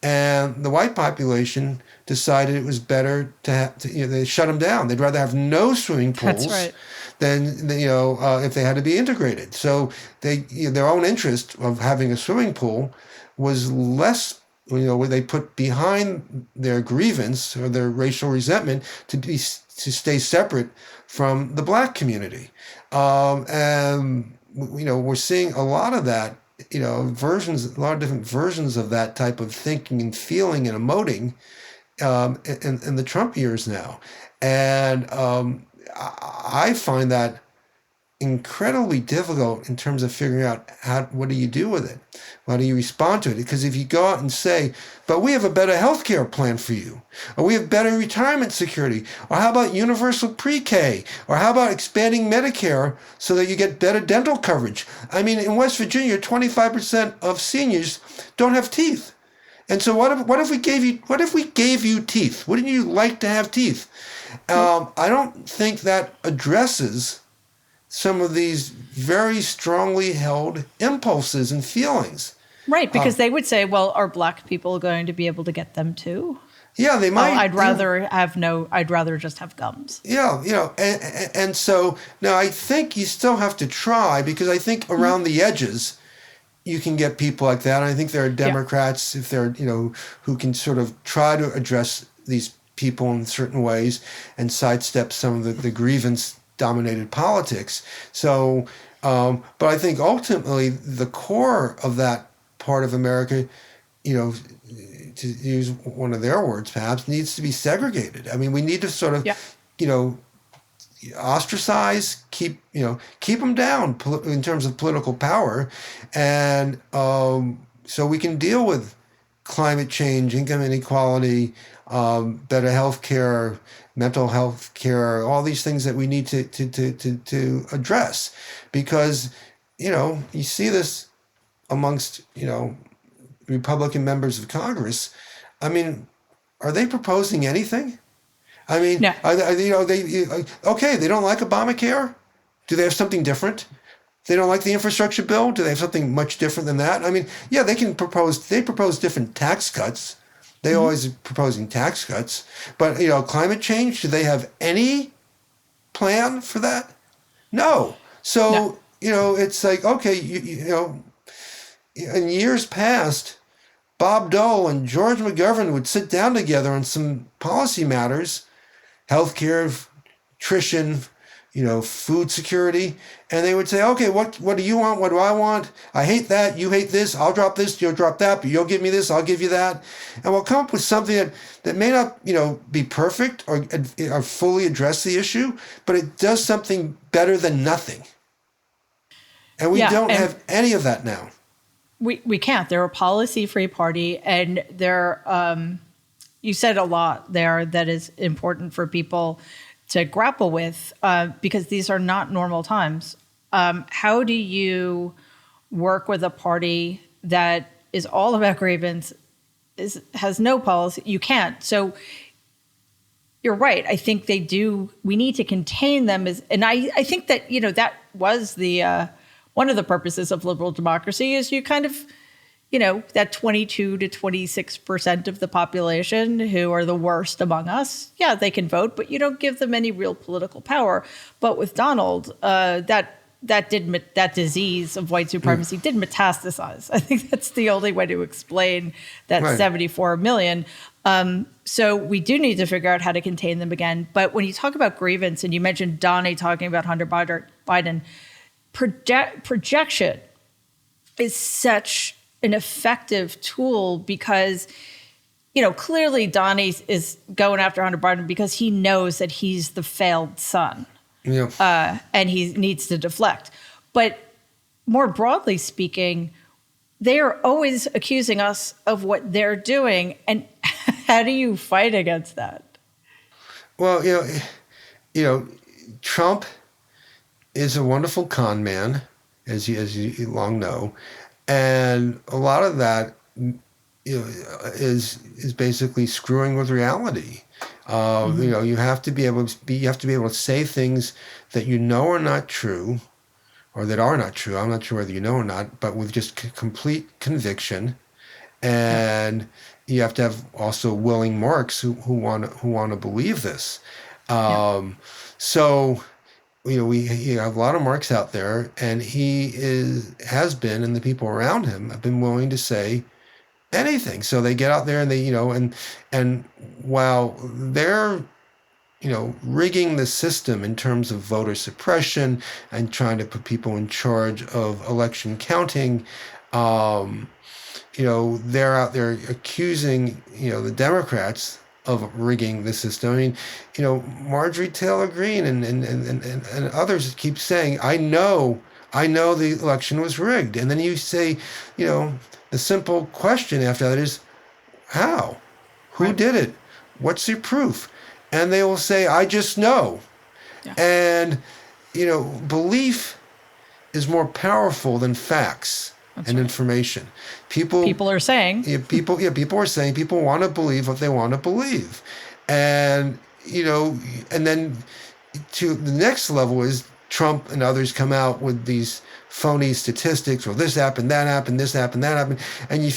Speaker 2: and the white population decided it was better they shut them down. They'd rather have no swimming pools.
Speaker 1: That's right.
Speaker 2: Than if they had to be integrated. So their own interest of having a swimming pool was less, where they put behind their grievance or their racial resentment to stay separate from the black community. And we're seeing a lot of that, a lot of different versions of that type of thinking and feeling and emoting in the Trump years now. And I find that incredibly difficult in terms of figuring out what do you do with it? How do you respond to it? Because if you go out and say, but we have a better healthcare plan for you, or we have better retirement security, or how about universal pre-K, or how about expanding Medicare so that you get better dental coverage? I mean, in West Virginia, 25% of seniors don't have teeth. And so what if we gave you teeth? Wouldn't you like to have teeth? I don't think that addresses some of these very strongly held impulses and feelings.
Speaker 1: Right, because they would say, well, are black people going to be able to get them too?
Speaker 2: Yeah, they might.
Speaker 1: I'd rather just have gums.
Speaker 2: Yeah, and so now I think you still have to try, because I think around the edges you can get people like that. And I think there are Democrats, if they're, who can sort of try to address these people in certain ways and sidestep some of the grievance-dominated politics. So, but I think ultimately the core of that part of America, to use one of their words perhaps, needs to be segregated. I mean, we need to sort of, ostracize, keep them down in terms of political power, and so we can deal with climate change, income inequality, better health care, mental health care, all these things that we need to address, because you see this amongst Republican members of Congress. I mean, are they proposing anything? I mean,
Speaker 1: no.
Speaker 2: They don't like Obamacare. Do they have something different? They don't like the infrastructure bill. Do they have something much different than that? I mean, yeah, they propose different tax cuts. They always are proposing tax cuts. But, climate change, do they have any plan for that? No. So, it's like, okay, in years past, Bob Dole and George McGovern would sit down together on some policy matters, healthcare, nutrition, food security, and they would say, okay, what do you want? What do I want? I hate that. You hate this. I'll drop this. You'll drop that. But you'll give me this. I'll give you that. And we'll come up with something that may not, be perfect or fully address the issue, but it does something better than nothing. And we don't have any of that now.
Speaker 1: We can't. They're a policy-free party, and they're you said a lot there that is important for people to grapple with, because these are not normal times. How do you work with a party that is all about grievance, has no policy? You can't. So you're right. I think they do. We need to contain them. And I think that, that was the one of the purposes of liberal democracy, is you kind of, that 22 to 26% of the population who are the worst among us. Yeah, they can vote, but you don't give them any real political power. But with Donald, that disease of white supremacy did metastasize. I think that's the only way to explain that 74 million. So we do need to figure out how to contain them again. But when you talk about grievance, and you mentioned Donnie talking about Hunter Biden, projection is such an effective tool, because, clearly Donnie is going after Hunter Biden because he knows that he's the failed son. Yeah. And he needs to deflect. But more broadly speaking, they are always accusing us of what they're doing. And how do you fight against that?
Speaker 2: Well, Trump is a wonderful con man, as you long know, and a lot of that is basically screwing with reality. You have to be able to say things that you know are not true, or that are not true. I'm not sure whether you know or not, but with just complete conviction, and you have to have also willing marks who want to believe this. So, we have a lot of marks out there, and he has been, and the people around him have been willing to say anything. So they get out there and they, and while they're, rigging the system in terms of voter suppression and trying to put people in charge of election counting, they're out there accusing, the Democrats of rigging the system. I mean, Marjorie Taylor Greene and others keep saying, I know the election was rigged. And then you say, the simple question after that is, how? Who did it? What's your proof? And they will say, I just know. Yeah. And, belief is more powerful than facts. That's and right. Information. People
Speaker 1: are saying.
Speaker 2: People are saying people want to believe what they want to believe. And, and then to the next level is Trump and others come out with these phony statistics. Well, this happened, that happened, this happened, that happened. And you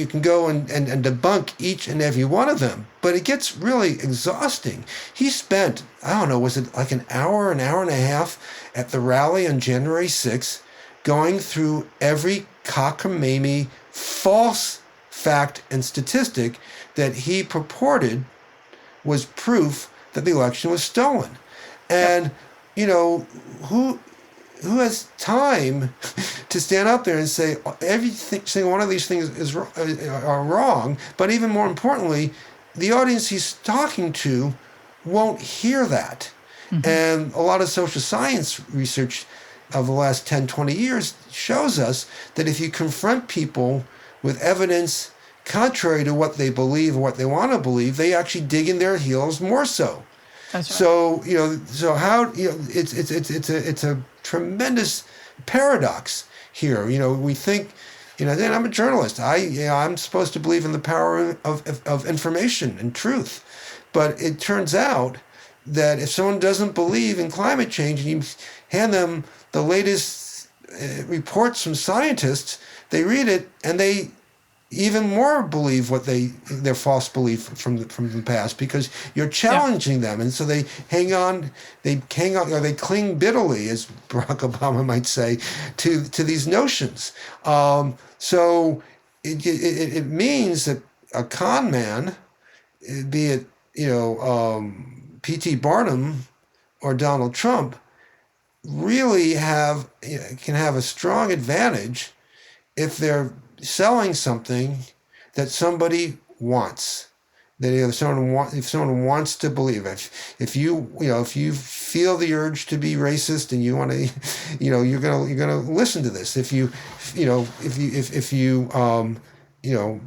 Speaker 2: can go and debunk each and every one of them, but it gets really exhausting. He spent, I don't know, was it like an hour and a half at the rally on January 6th, going through every cockamamie false fact and statistic that he purported was proof that the election was stolen. And, who has time to stand up there and say every single one of these things are wrong, but even more importantly, the audience he's talking to won't hear that. Mm-hmm. And a lot of social science research of the last 10, 20 years shows us that if you confront people with evidence contrary to what they believe or what they want to believe, they actually dig in their heels more so. That's right. So how it's a tremendous paradox here. We think, and I'm a journalist. I'm supposed to believe in the power of information and truth, but it turns out that if someone doesn't believe in climate change and you hand them the latest reports from scientists, they read it and they even more believe their false belief from the past, because you're challenging them, and so they hang on, or they cling bitterly, as Barack Obama might say, to these notions. So it means that a con man, be it P.T. Barnum or Donald Trump, really can have a strong advantage if they're selling something that somebody wants, that if someone wants to believe. If you feel the urge to be racist and you want to, you're gonna listen to this. If you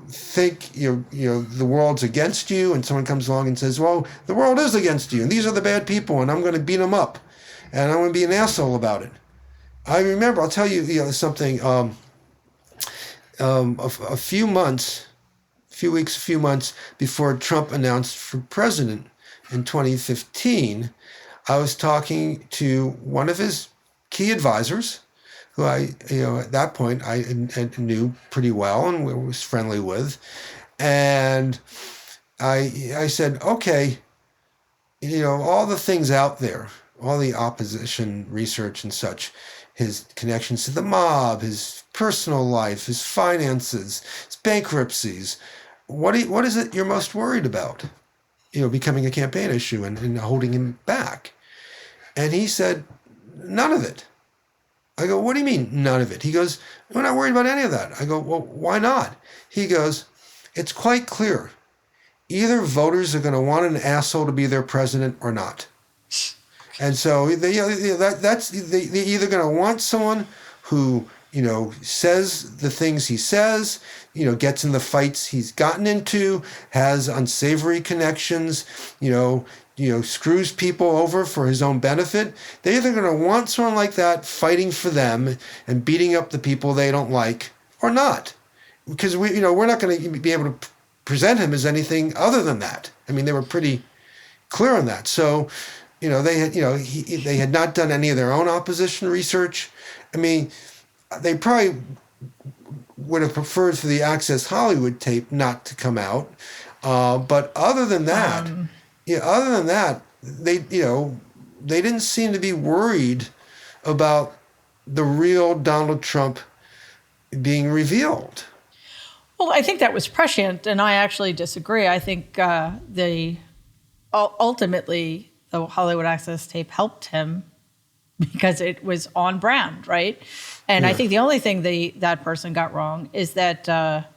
Speaker 2: think the world's against you, and someone comes along and says, well, the world is against you and these are the bad people and I'm going to beat them up and I'm going to be an asshole about it. I remember, I'll tell you, something. A few months before Trump announced for president in 2015, I was talking to one of his key advisors, who at that point I knew pretty well and was friendly with, and I said, okay, all the things out there, all the opposition research and such, his connections to the mob, his personal life, his finances, his bankruptcies. What is it you're most worried about? Becoming a campaign issue and holding him back. And he said, none of it. I go, what do you mean, none of it? He goes, we're not worried about any of that. I go, well, why not? He goes, it's quite clear. Either voters are going to want an asshole to be their president or not. And so they're either going to want someone who, says the things he says, gets in the fights he's gotten into, has unsavory connections, screws people over for his own benefit. They're either going to want someone like that fighting for them and beating up the people they don't like, or not, because we're not going to be able to present him as anything other than that. I mean, they were pretty clear on that. So, they had not done any of their own opposition research. I mean, they probably would have preferred for the Access Hollywood tape not to come out. But other than that, they didn't seem to be worried about the real Donald Trump being revealed.
Speaker 1: Well, I think that was prescient, and I actually disagree. I think ultimately the Hollywood Access tape helped him because it was on brand, right? And I think the only thing that person got wrong is that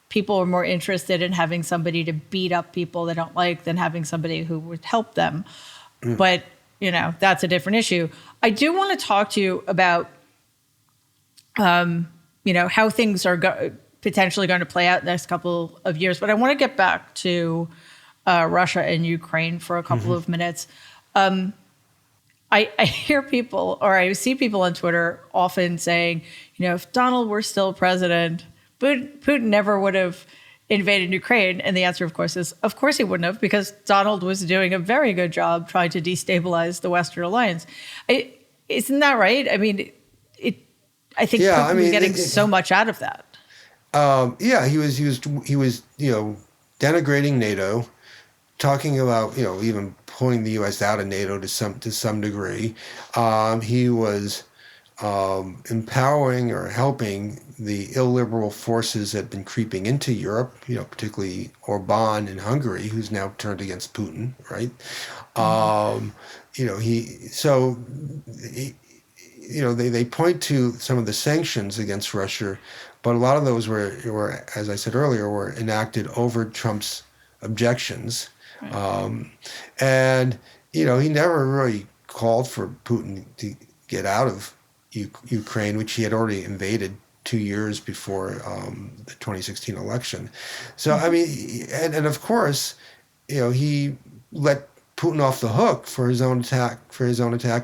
Speaker 1: people are more interested in having somebody to beat up people they don't like than having somebody who would help them. But, that's a different issue. I do want to talk to you about, how things are potentially going to play out in the next couple of years. But I want to get back to Russia and Ukraine for a couple of minutes. I hear people, or I see people on Twitter often saying, if Donald were still president, Putin never would have invaded Ukraine. And the answer, of course, is, of course he wouldn't have, because Donald was doing a very good job trying to destabilize the Western alliance. Isn't that right? I mean, I think Putin was getting so much out of that.
Speaker 2: He was denigrating NATO, talking about even pulling the U.S. out of NATO to some degree. He was empowering or helping the illiberal forces that had been creeping into Europe, particularly Orban in Hungary, who's now turned against Putin, right? They point to some of the sanctions against Russia, but a lot of those were, as I said earlier, were enacted over Trump's objections. Right. And he never really called for Putin to get out of Ukraine, which he had already invaded 2 years before the 2016 election. So, I mean, and of course, he let Putin off the hook for his own attack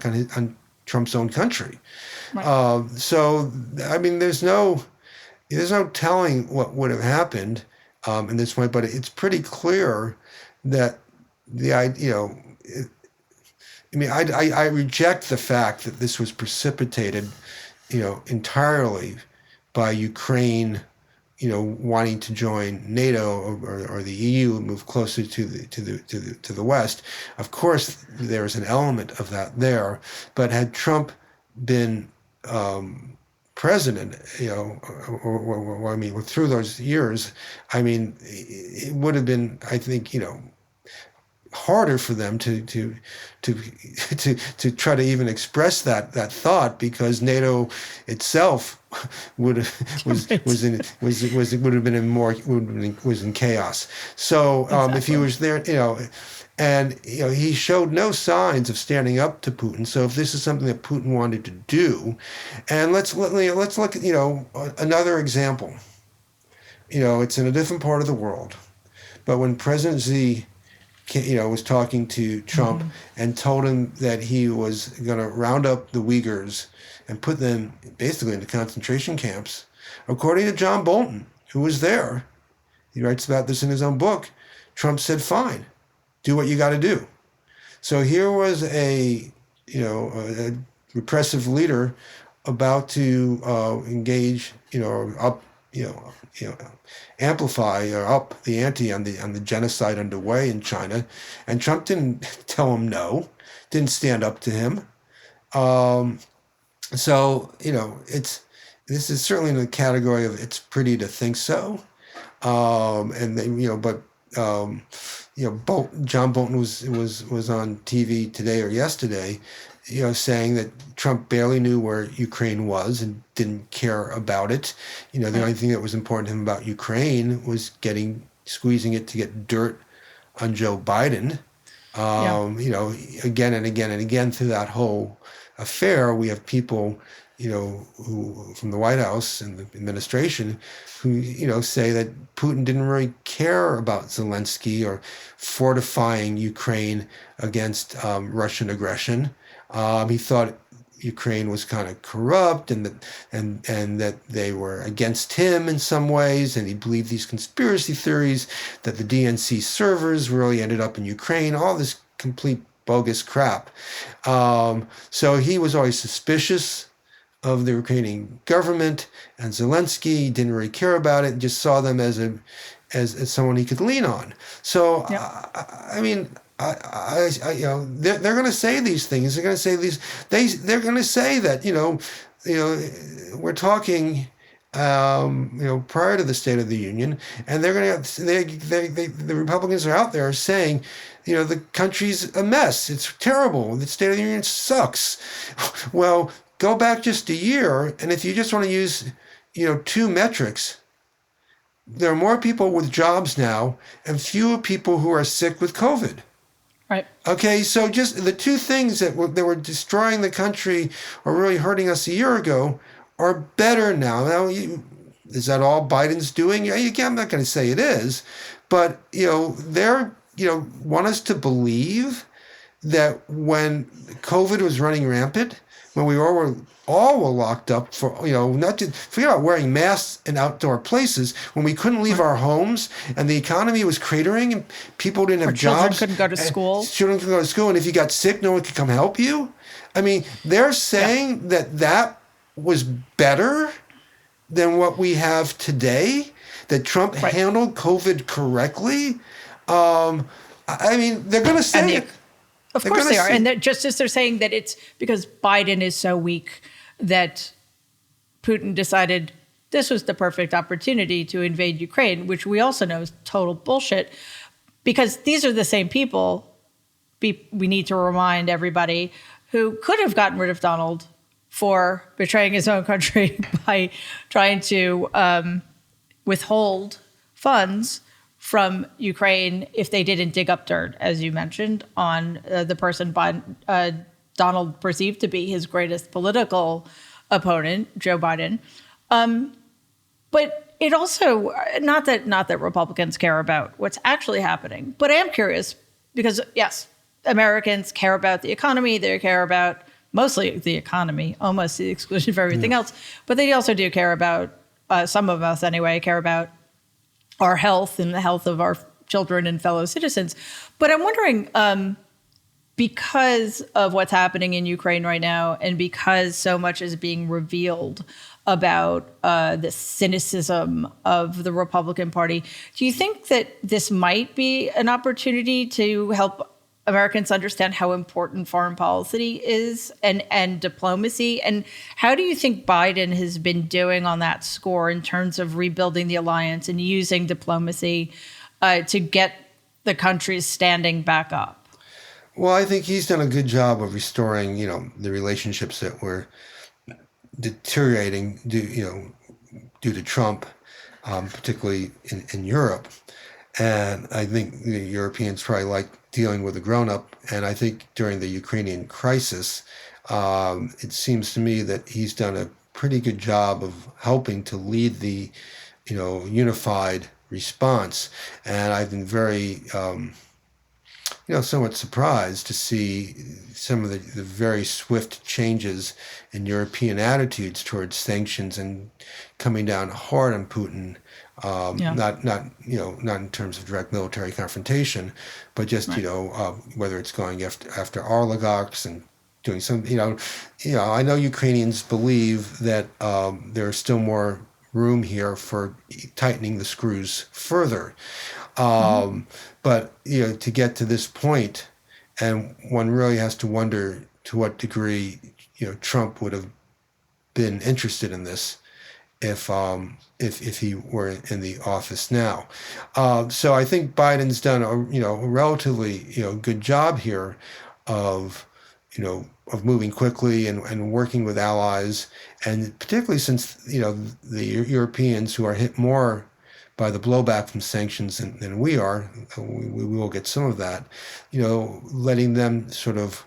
Speaker 2: on Trump's own country. Right. So, I mean, there's no telling what would have happened in this point, but it's pretty clear that I reject the fact that this was precipitated, entirely by Ukraine, wanting to join NATO or the EU and move closer to the West. Of course, there's an element of that there, but had Trump been president, through those years, it would have been, I think, harder for them to try to even express that thought, because NATO itself was in chaos. So exactly. If he was there, and he showed no signs of standing up to Putin. So if this is something that Putin wanted to do, and let's look at another example. It's in a different part of the world, but when President Xi was talking to Trump and told him that he was going to round up the Uyghurs and put them basically into concentration camps. According to John Bolton, who was there, he writes about this in his own book, Trump said, fine, do what you got to do. So here was a repressive leader about to engage, amplify or up the ante on the genocide underway in China, and Trump didn't tell him no, didn't stand up to him. This is certainly in the category of it's pretty to think so, John Bolton was on TV today or yesterday, saying that Trump barely knew where Ukraine was and didn't care about it. The only thing that was important to him about Ukraine was squeezing it to get dirt on Joe Biden. Again and again and again through that whole affair, we have people, who from the White House and the administration, who say that Putin didn't really care about Zelensky or fortifying Ukraine against Russian aggression. He thought Ukraine was kind of corrupt and that they were against him in some ways, and he believed these conspiracy theories that the DNC servers really ended up in Ukraine, all this complete bogus crap. So he was always suspicious of the Ukrainian government and Zelensky. He didn't really care about it and just saw them as someone he could lean on. So, they're going to say these things. They're going to say they're going to say that, we're talking, prior to the State of the Union, and they're going to, the Republicans are out there saying, the country's a mess. It's terrible. The State of the Union sucks. Well, go back just a year, and if you just want to use, two metrics, there are more people with jobs now and fewer people who are sick with COVID.
Speaker 1: Right.
Speaker 2: Okay, so just the two things that were destroying the country or really hurting us a year ago are better now. Now, is that all Biden's doing? I'm not going to say it is, but they're want us to believe that when COVID was running rampant, when we all were locked up for, not to forget about wearing masks in outdoor places, when we couldn't leave our homes and the economy was cratering and people didn't have jobs.
Speaker 1: Children couldn't go to school.
Speaker 2: Children couldn't go to school. And if you got sick, no one could come help you. I mean, they're saying that was better than what we have today, that Trump handled COVID correctly. They're going to say it.
Speaker 1: Of course they are. And just as they're saying that it's because Biden is so weak that Putin decided this was the perfect opportunity to invade Ukraine, which we also know is total bullshit, because these are the same people, we need to remind everybody, who could have gotten rid of Donald for betraying his own country by trying to withhold funds from Ukraine if they didn't dig up dirt, as you mentioned, on the person Donald perceived to be his greatest political opponent, Joe Biden. But it also, not that Republicans care about what's actually happening, but I am curious because, yes, Americans care about the economy. They care about mostly the economy, almost to the exclusion of everything else. But they also do care about, some of us anyway, care about our health and the health of our children and fellow citizens. But I'm wondering, because of what's happening in Ukraine right now, and because so much is being revealed about the cynicism of the Republican Party, do you think that this might be an opportunity to help Americans understand how important foreign policy is and diplomacy? And how do you think Biden has been doing on that score in terms of rebuilding the alliance and using diplomacy to get the countries standing back up?
Speaker 2: Well, I think he's done a good job of restoring, the relationships that were deteriorating due to Trump, particularly in Europe. And I think the Europeans probably like dealing with a grown-up. And I think during the Ukrainian crisis, it seems to me that he's done a pretty good job of helping to lead the, unified response. And I've been very, somewhat surprised to see some of the very swift changes in European attitudes towards sanctions and coming down hard on Putin. Not in terms of direct military confrontation, but just whether it's going after oligarchs and doing some I know Ukrainians believe that there's still more room here for tightening the screws further, but to get to this point, and one really has to wonder to what degree Trump would have been interested in this if he were in the office now. So I think Biden's done a relatively good job here of moving quickly and working with allies, and particularly since the Europeans, who are hit more by the blowback from sanctions than we are, we will get some of that, letting them sort of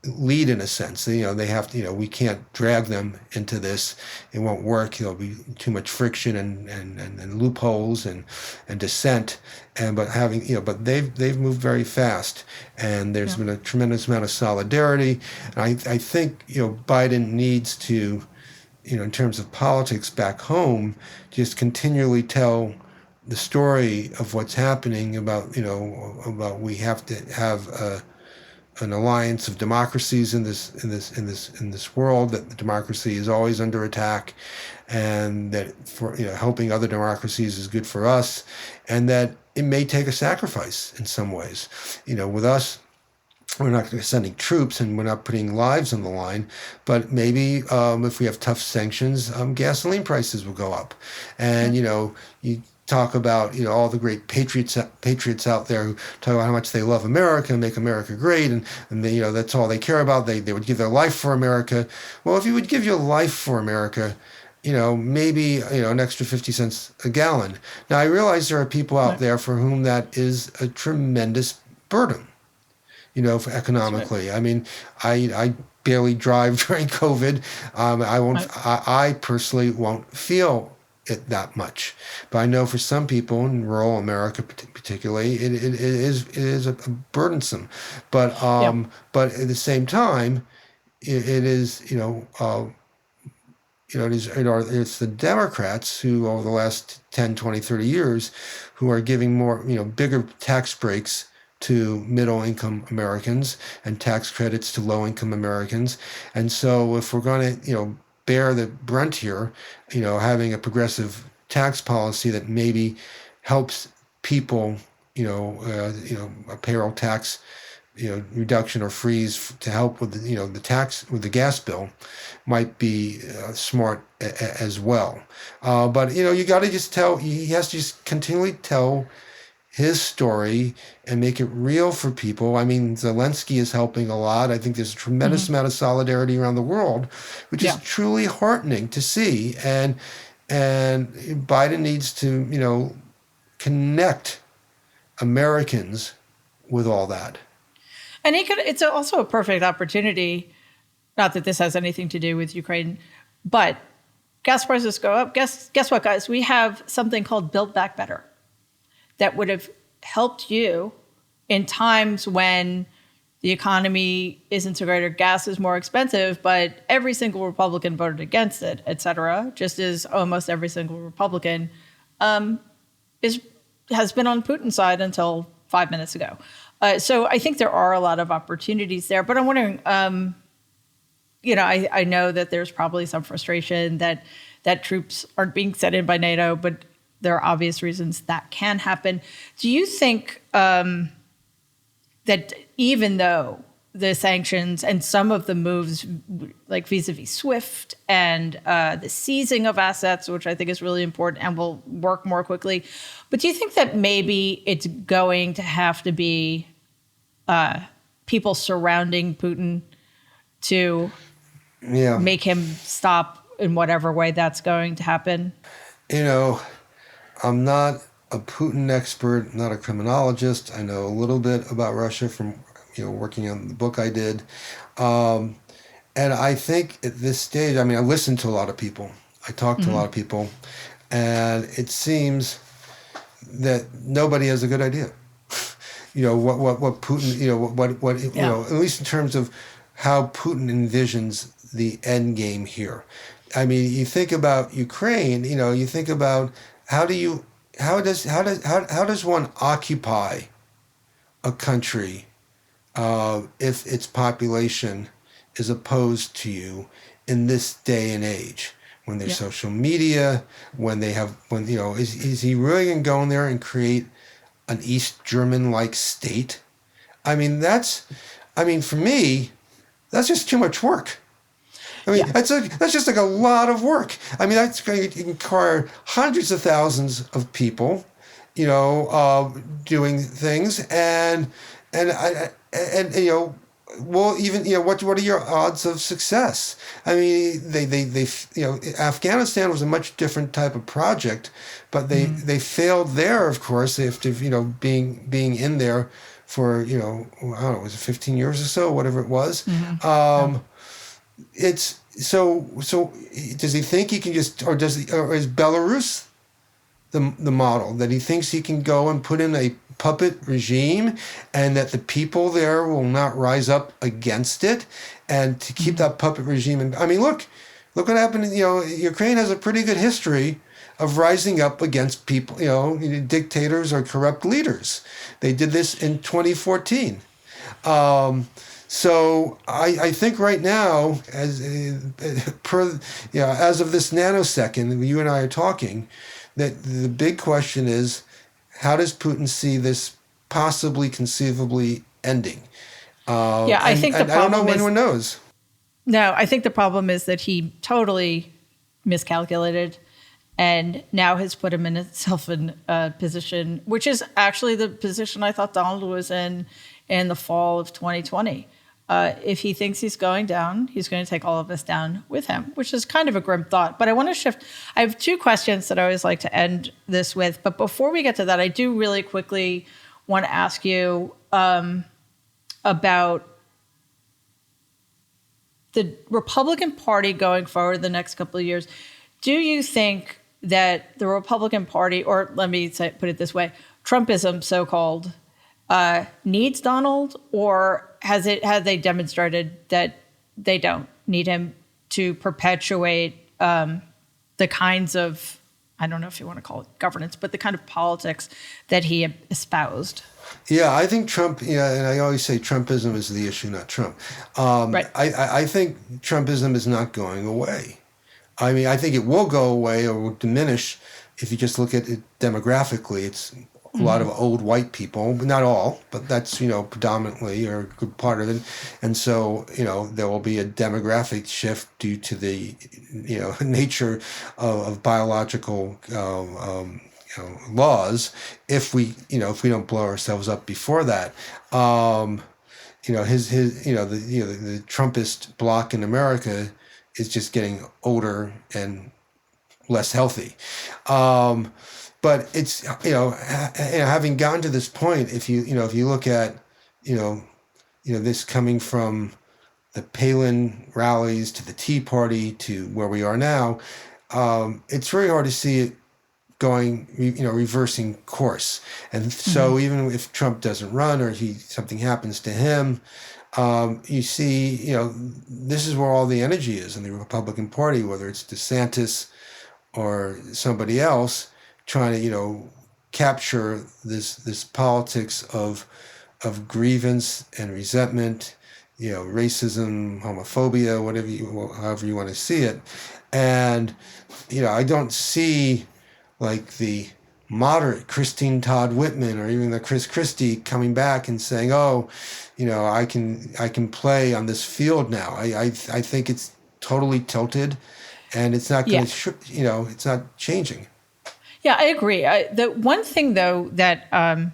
Speaker 2: lead in a sense. They have to, we can't drag them into this. It won't work. There'll be too much friction and loopholes and dissent. But they've moved very fast, and there's been a tremendous amount of solidarity. And I think, Biden needs to, in terms of politics back home, just continually tell the story of what's happening about we have to have an alliance of democracies in this world, that the democracy is always under attack, and that for helping other democracies is good for us, and that it may take a sacrifice in some ways. With us, we're not sending troops and we're not putting lives on the line, but maybe if we have tough sanctions, gasoline prices will go up, and you talk about all the great patriots out there who talk about how much they love America and make America great, and they, that's all they care about. They would give their life for America. Well, if you would give your life for America, maybe an extra 50 cents a gallon. Now, I realize there are people out there for whom that is a tremendous burden, for economically. I mean, I barely drive during COVID. I personally won't feel it that much, but I know for some people in rural America, particularly, it is a burdensome. But but at the same time, it is it's the Democrats who over the last 10, 20, 30 years who are giving more bigger tax breaks to middle-income Americans and tax credits to low-income Americans. And so if we're going to bear the brunt here, having a progressive tax policy that maybe helps people, a payroll tax, reduction or freeze to help with the tax with the gas bill might be smart as well. But you got to just he has to just continually tell his story and make it real for people. I mean, Zelensky is helping a lot. I think there's a tremendous amount of solidarity around the world, which is truly heartening to see. And Biden needs to, connect Americans with all that.
Speaker 1: And it's also a perfect opportunity, not that this has anything to do with Ukraine, but gas prices go up. Guess what, guys? We have something called Build Back Better that would have helped you in times when the economy isn't so great or gas is more expensive, but every single Republican voted against it, et cetera, just as almost every single Republican has been on Putin's side until 5 minutes ago. So I think there are a lot of opportunities there, but I'm wondering, I know that there's probably some frustration that troops aren't being sent in by NATO, but there are obvious reasons that can happen. Do you think that even though the sanctions and some of the moves, like vis-a-vis SWIFT and the seizing of assets, which I think is really important and will work more quickly, but do you think that maybe it's going to have to be people surrounding Putin to make him stop in whatever way that's going to happen?
Speaker 2: I'm not a Putin expert, not a criminologist. I know a little bit about Russia from working on the book I did. And I think at this stage, I listened to a lot of people. I talked to a lot of people. And it seems that nobody has a good idea. What Putin, at least in terms of how Putin envisions the end game here. I mean, you think about Ukraine, you think about how does one occupy a country if its population is opposed to you in this day and age, when there's social media, is he really going to go in there and create an East German-like state? For me, that's just too much work. That's just like a lot of work. That's going to require hundreds of thousands of people, doing things, and what are your odds of success? Afghanistan was a much different type of project, but they failed there, of course, after being in there for, I don't know, was it 15 years or so, whatever it was.
Speaker 1: Yeah.
Speaker 2: It's so does he think he can just, or is Belarus the model that he thinks he can go and put in a puppet regime and that the people there will not rise up against it and to keep that puppet regime? And I mean, look what happened. Ukraine has a pretty good history of rising up against people, dictators or corrupt leaders. They did this in 2014. So I think right now, as of this nanosecond, you and I are talking, that the big question is, how does Putin see this possibly, conceivably ending?
Speaker 1: I think the problem
Speaker 2: I don't know if anyone knows.
Speaker 1: No, I think the problem is that he totally miscalculated and now has put himself in a position, which is actually the position I thought Donald was in the fall of 2020. If he thinks he's going down, he's going to take all of us down with him, which is kind of a grim thought. But I want to shift. I have two questions that I always like to end this with. But before we get to that, I do really quickly want to ask you about the Republican Party going forward the next couple of years. Do you think that the Republican Party, or let me put it this way, Trumpism, so-called, needs Donald, or have they demonstrated that they don't need him to perpetuate the kinds of, I don't know if you want to call it governance, but the kind of politics that he espoused?
Speaker 2: Yeah, I think Trump, and I always say Trumpism is the issue, not Trump. Right. I think Trumpism is not going away. I mean, I think it will go away or will diminish if you just look at it demographically. It's a lot of old white people, but not all, but that's, predominantly or a good part of it. And so, there will be a demographic shift due to the, nature of biological laws if we don't blow ourselves up before that. The Trumpist bloc in America is just getting older and less healthy. But it's, having gotten to this point, if you look at, this coming from the Palin rallies to the Tea Party to where we are now, it's very hard to see it going, reversing course. And so even if Trump doesn't run or something happens to him, you see, this is where all the energy is in the Republican Party, whether it's DeSantis or somebody else trying to, capture this politics of grievance and resentment, racism, homophobia, however you want to see it. And, I don't see like the moderate Christine Todd Whitman or even the Chris Christie coming back and saying, "Oh, I can play on this field now." I think it's totally tilted, and it's not going to, it's not changing.
Speaker 1: Yeah, I agree. The one thing though that I'm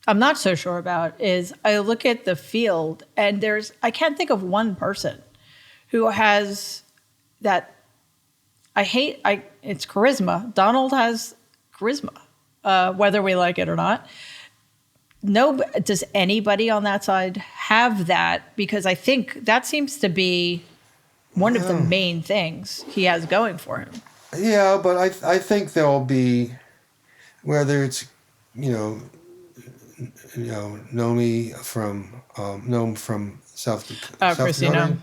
Speaker 1: not so sure about is I look at the field and I can't think of one person who has that. It's charisma. Donald has charisma, whether we like it or not. Does anybody on that side have that? Because I think that seems to be one of the main things he has going for him.
Speaker 2: Yeah, but I think there'll be, whether it's, Noam from South Dakota,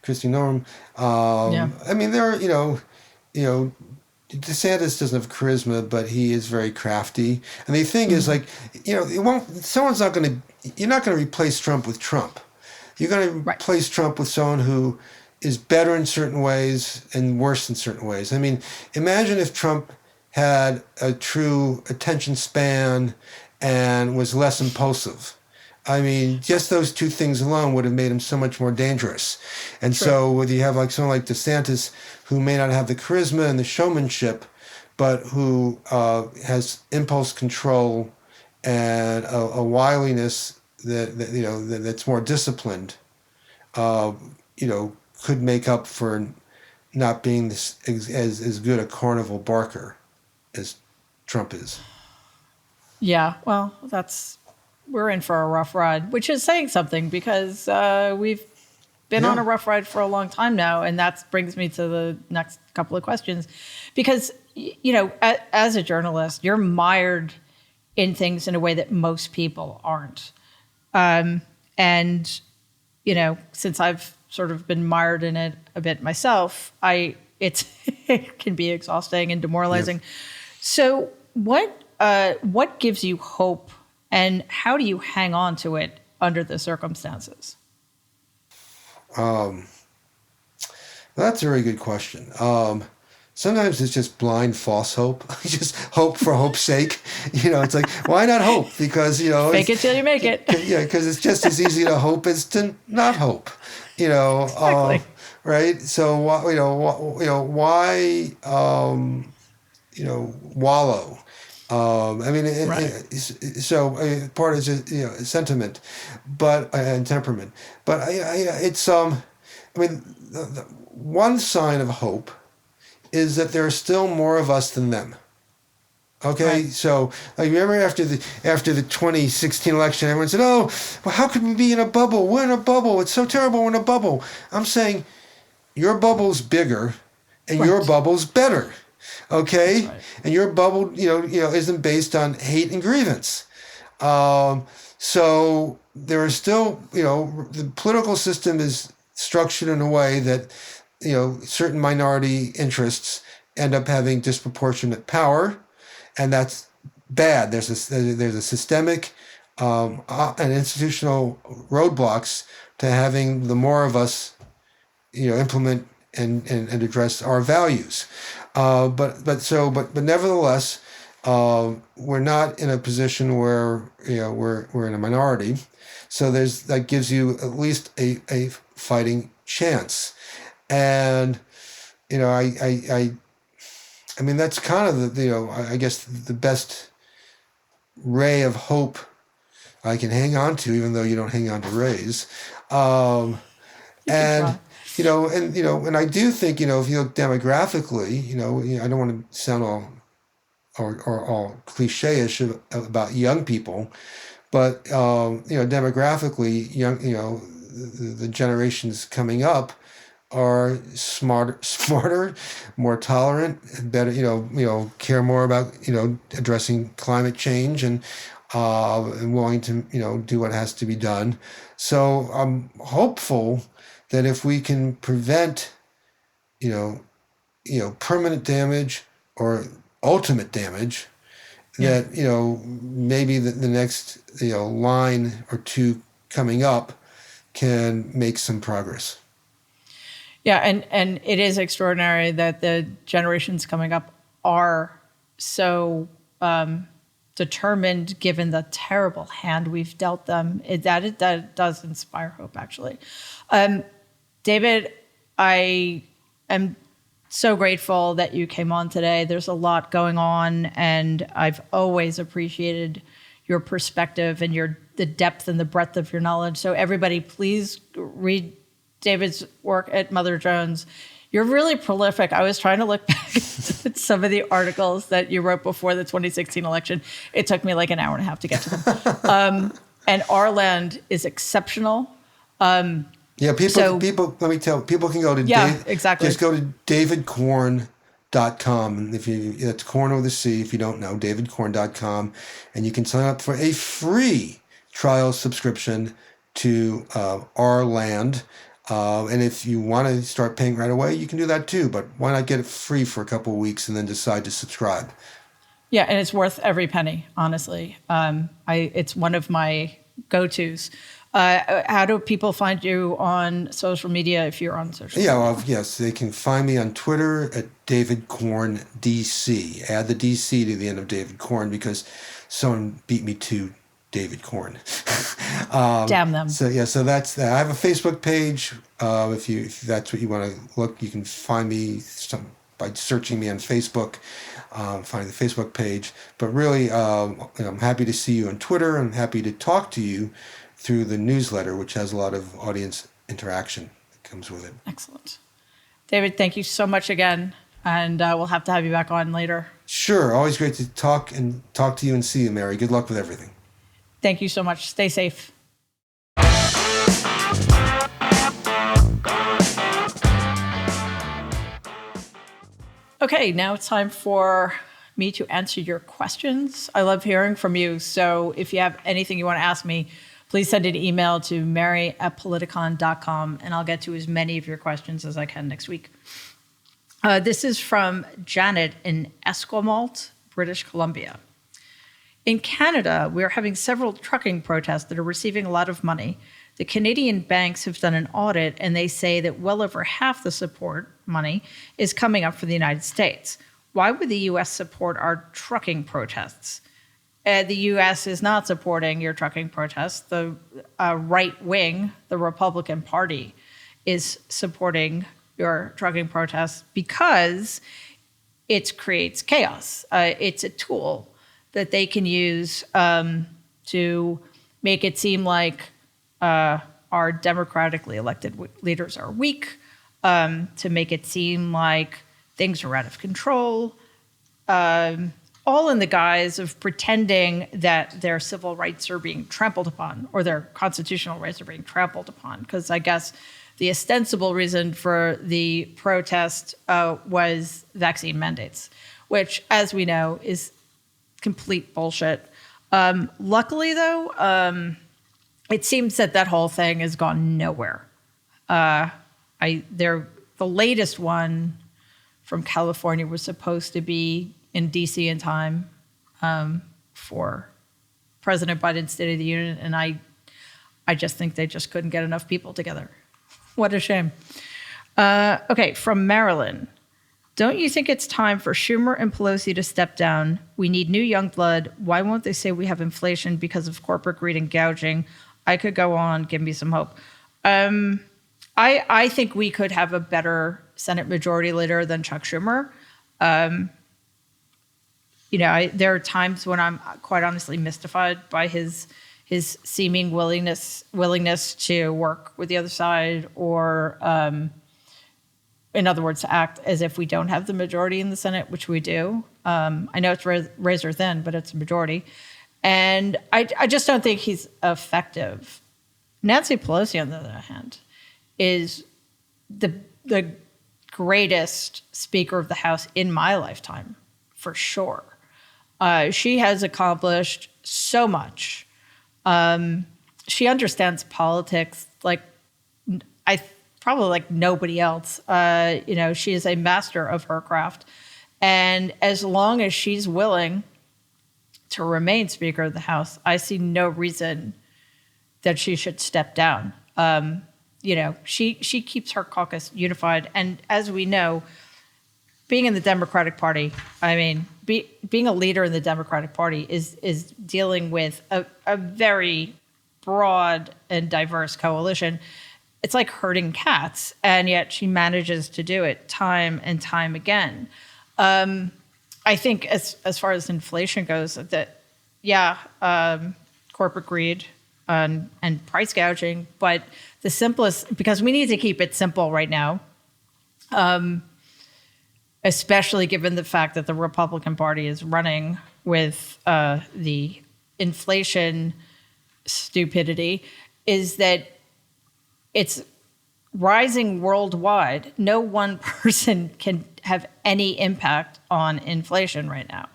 Speaker 2: Kristi Noem. I mean, there are, DeSantis doesn't have charisma, but he is very crafty. And the thing is, like, you're not going to replace Trump with Trump. You're going to replace Trump with someone who is better in certain ways and worse in certain ways. I mean, imagine if Trump had a true attention span and was less impulsive. I mean, just those two things alone would have made him so much more dangerous. And so whether you have like someone like DeSantis who may not have the charisma and the showmanship, but who has impulse control and a wiliness that's more disciplined, could make up for not being as good a carnival barker as Trump is.
Speaker 1: Yeah, well, that's we're in for a rough ride, which is saying something because we've been on a rough ride for a long time now. And that brings me to the next couple of questions. Because, as a journalist, you're mired in things in a way that most people aren't. And, since I've sort of been mired in it a bit myself, it can be exhausting and demoralizing. Yep. So what gives you hope, and how do you hang on to it under the circumstances?
Speaker 2: That's a very good question. Sometimes it's just blind false hope, just hope for hope's sake. It's like, why not hope? Because,
Speaker 1: fake it till you make it.
Speaker 2: Yeah, because it's just as easy to hope as to not hope. Exactly. Right? So, why, wallow? Part is just, sentiment, and temperament. But the one sign of hope is that there are still more of us than them. Okay, right. So remember after the 2016 election, everyone said, "Oh, well, how could we be in a bubble? We're in a bubble. It's so terrible. We're in a bubble." I'm saying, your bubble's bigger, and your bubble's better. Okay, right. And your bubble, isn't based on hate and grievance. So there are still, the political system is structured in a way that, certain minority interests end up having disproportionate power, and that's bad. There's a systemic and institutional roadblocks to having the more of us, implement and address our values. But nevertheless, we're not in a position where we're in a minority, so that gives you at least a fighting chance, and I mean that's kind of I guess the best ray of hope I can hang on to, even though you don't hang on to rays, and. And I do think, if you look demographically, I don't want to sound all cliche-ish about young people, but demographically, the generations coming up are smarter, more tolerant, better, care more about, addressing climate change and willing to, do what has to be done. So I'm hopeful that if we can prevent, permanent damage or ultimate damage, that, maybe the next, line or two coming up can make some progress.
Speaker 1: Yeah, and it is extraordinary that the generations coming up are so determined, given the terrible hand we've dealt them. That does inspire hope, actually. David, I am so grateful that you came on today. There's a lot going on, and I've always appreciated your perspective and the depth and the breadth of your knowledge. So everybody, please read David's work at Mother Jones. You're really prolific. I was trying to look back at some of the articles that you wrote before the 2016 election. It took me like an hour and a half to get to them. And Our Land is exceptional.
Speaker 2: People. Let me tell people can go to
Speaker 1: exactly.
Speaker 2: Just go to davidcorn.com, and that's corn with a C. If you don't know, davidcorn.com, and you can sign up for a free trial subscription to Our Land. And if you want to start paying right away, you can do that too. But why not get it free for a couple of weeks and then decide to subscribe?
Speaker 1: Yeah, and it's worth every penny, honestly. It's one of my go-tos. How do people find you on social media if you're on social media?
Speaker 2: Yes, they can find me on Twitter at David Corn DC. Add the DC to the end of David Corn because someone beat me to David Corn.
Speaker 1: Damn them.
Speaker 2: So that's that. I have a Facebook page. If that's what you want to look, you can find me by searching me on Facebook. Find the Facebook page. But really, I'm happy to see you on Twitter. I'm happy to talk to you through the newsletter, which has a lot of audience interaction that comes with it.
Speaker 1: Excellent. David, thank you so much again. And we'll have to have you back on later.
Speaker 2: Sure. Always great to talk to you and see you, Mary. Good luck with everything.
Speaker 1: Thank you so much. Stay safe. Okay, now it's time for me to answer your questions. I love hearing from you. So if you have anything you want to ask me, please send an email to mary@politicon.com, and I'll get to as many of your questions as I can next week. This is from Janet in Esquimalt, British Columbia. In Canada, we are having several trucking protests that are receiving a lot of money. The Canadian banks have done an audit, and they say that well over half the support money is coming up for the United States. Why would the U.S. support our trucking protests? The U.S. is not supporting your trucking protests. The right wing, the Republican Party, is supporting your trucking protests because it creates chaos. It's a tool that they can use to make it seem like our democratically elected leaders are weak, to make it seem like things are out of control, all in the guise of pretending that their civil rights are being trampled upon or their constitutional rights are being trampled upon. Because I guess the ostensible reason for the protest was vaccine mandates, which, as we know, is complete bullshit. Luckily, though, it seems that whole thing has gone nowhere. The latest one from California was supposed to be in D.C. in time for President Biden's State of the Union, and I just think they just couldn't get enough people together. What a shame. Okay, from Maryland. Don't you think it's time for Schumer and Pelosi to step down? We need new young blood. Why won't they say we have inflation because of corporate greed and gouging? I could go on. Give me some hope. I think we could have a better Senate Majority Leader than Chuck Schumer. There are times when I'm quite honestly mystified by his seeming willingness to work with the other side, or in other words, to act as if we don't have the majority in the Senate, which we do. I know it's razor thin, but it's a majority. And I just don't think he's effective. Nancy Pelosi, on the other hand, is the greatest Speaker of the House in my lifetime, for sure. She has accomplished so much. She understands politics probably like nobody else. She is a master of her craft. And as long as she's willing to remain Speaker of the House, I see no reason that she should step down. She keeps her caucus unified. And as we know, being in the Democratic Party, being a leader in the Democratic Party is dealing with a very broad and diverse coalition. It's like herding cats, and yet she manages to do it time and time again. I think as far as inflation goes, corporate greed and price gouging, but the simplest, because we need to keep it simple right now, especially given the fact that the Republican Party is running with the inflation stupidity, is that it's rising worldwide. No one person can have any impact on inflation right now.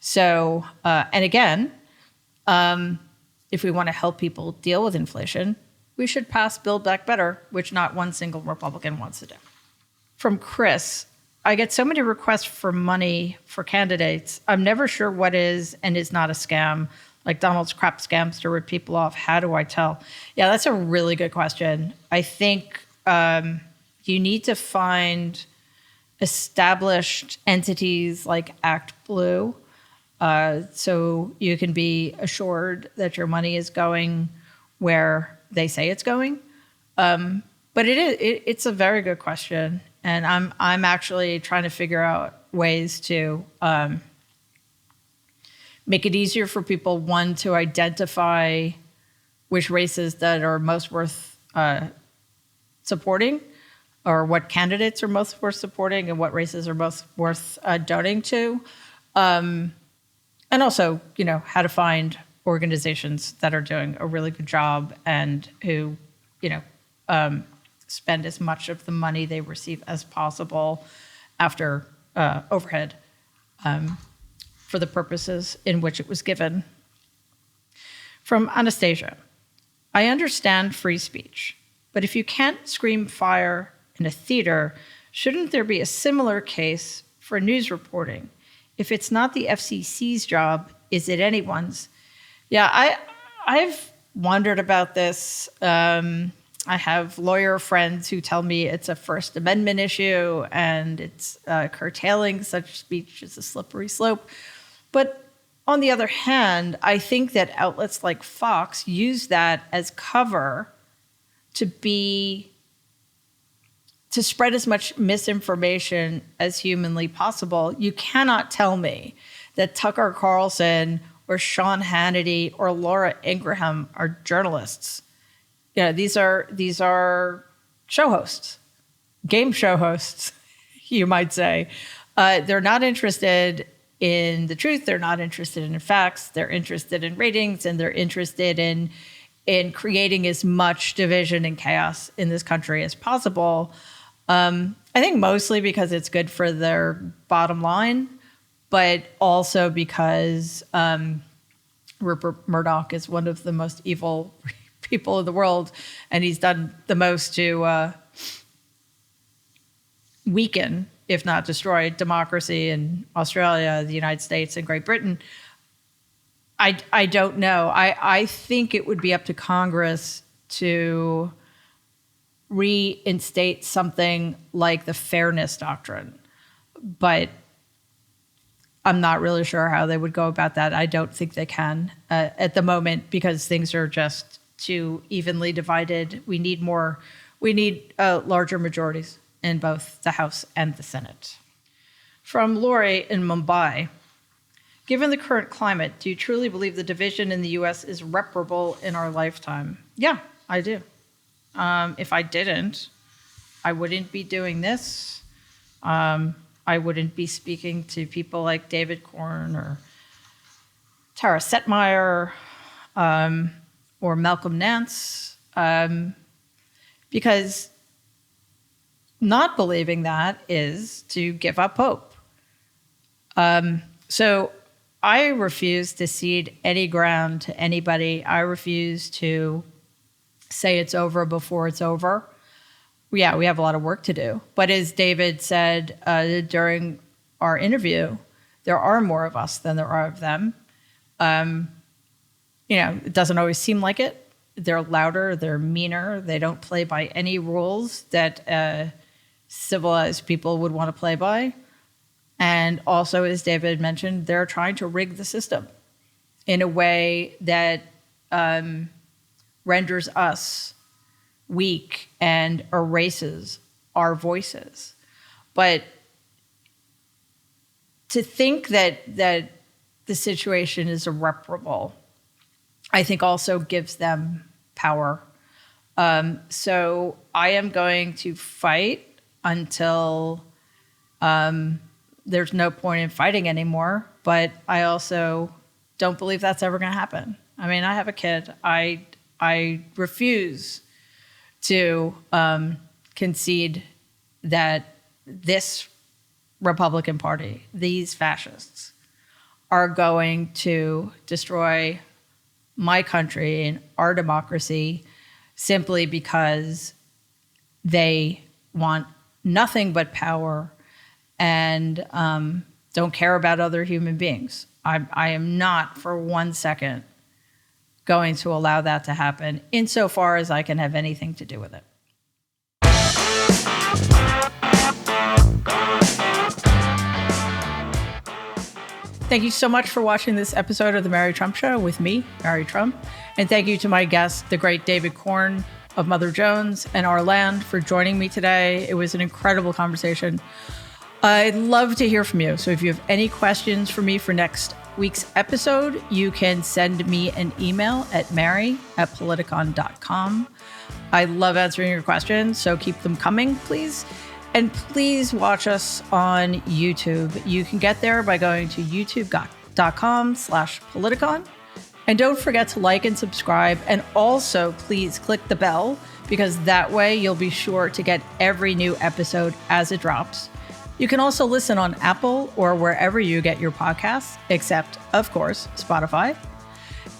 Speaker 1: So, and again, if we want to help people deal with inflation, we should pass Build Back Better, which not one single Republican wants to do. From Chris, I get so many requests for money for candidates. I'm never sure what is and is not a scam, like Donald's crap scams to rip people off. How do I tell? Yeah, that's a really good question. I think you need to find established entities like Act Blue, so you can be assured that your money is going where they say it's going. But it's a very good question, and I'm actually trying to figure out ways to make it easier for people, one, to identify which races that are most worth supporting, or what candidates are most worth supporting, and what races are most worth donating to. And also, how to find organizations that are doing a really good job and who, spend as much of the money they receive as possible after overhead for the purposes in which it was given. From Anastasia, I understand free speech, but if you can't scream fire in a theater, shouldn't there be a similar case for news reporting? If it's not the FCC's job, is it anyone's? Yeah, I've wondered about this. I have lawyer friends who tell me it's a First Amendment issue and it's curtailing such speech is a slippery slope. But on the other hand, I think that outlets like Fox use that as cover to spread as much misinformation as humanly possible. You cannot tell me that Tucker Carlson or Sean Hannity or Laura Ingraham are journalists. These are show hosts, game show hosts, you might say. They're not interested in the truth. They're not interested in facts. They're interested in ratings, and they're interested in creating as much division and chaos in this country as possible. I think mostly because it's good for their bottom line, but also because Rupert Murdoch is one of the most evil people in the world, and he's done the most to weaken, if not destroy, democracy in Australia, the United States, and Great Britain. I don't know. I think it would be up to Congress to reinstate something like the fairness doctrine, but I'm not really sure how they would go about that. I don't think they can at the moment because things are just too evenly divided. We need larger majorities in both the House and the Senate. From Lori in Mumbai, given the current climate, do you truly believe the division in the U.S. is reparable in our lifetime? Yeah, I do. If I didn't, I wouldn't be doing this. I wouldn't be speaking to people like David Corn or Tara Setmeyer or Malcolm Nance, because not believing that is to give up hope. So I refuse to cede any ground to anybody. I refuse to say it's over before it's over. Yeah, we have a lot of work to do. But as David said during our interview, there are more of us than there are of them. It doesn't always seem like it. They're louder, they're meaner, they don't play by any rules that civilized people would want to play by. And also, as David mentioned, they're trying to rig the system in a way that renders us weak and erases our voices. But to think that the situation is irreparable, I think also gives them power. So I am going to fight until there's no point in fighting anymore. But I also don't believe that's ever going to happen. I mean, I have a kid. I refuse to concede that this Republican Party, these fascists, are going to destroy my country and our democracy simply because they want nothing but power and don't care about other human beings. I am not for 1 second going to allow that to happen insofar as I can have anything to do with it. Thank you so much for watching this episode of The Mary Trump Show with me, Mary Trump. And thank you to my guest, the great David Corn of Mother Jones and Our Land, for joining me today. It was an incredible conversation. I'd love to hear from you. So if you have any questions for me for next week's episode, you can send me an email at mary@politicon.com. I love answering your questions, so keep them coming, please. And please watch us on YouTube. You can get there by going to youtube.com/politicon. And don't forget to like and subscribe. And also, please click the bell, because that way you'll be sure to get every new episode as it drops. You can also listen on Apple or wherever you get your podcasts, except, of course, Spotify.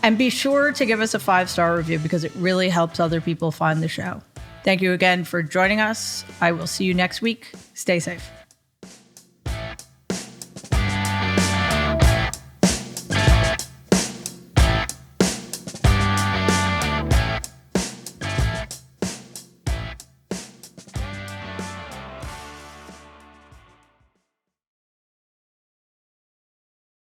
Speaker 1: And be sure to give us a 5-star review, because it really helps other people find the show. Thank you again for joining us. I will see you next week. Stay safe.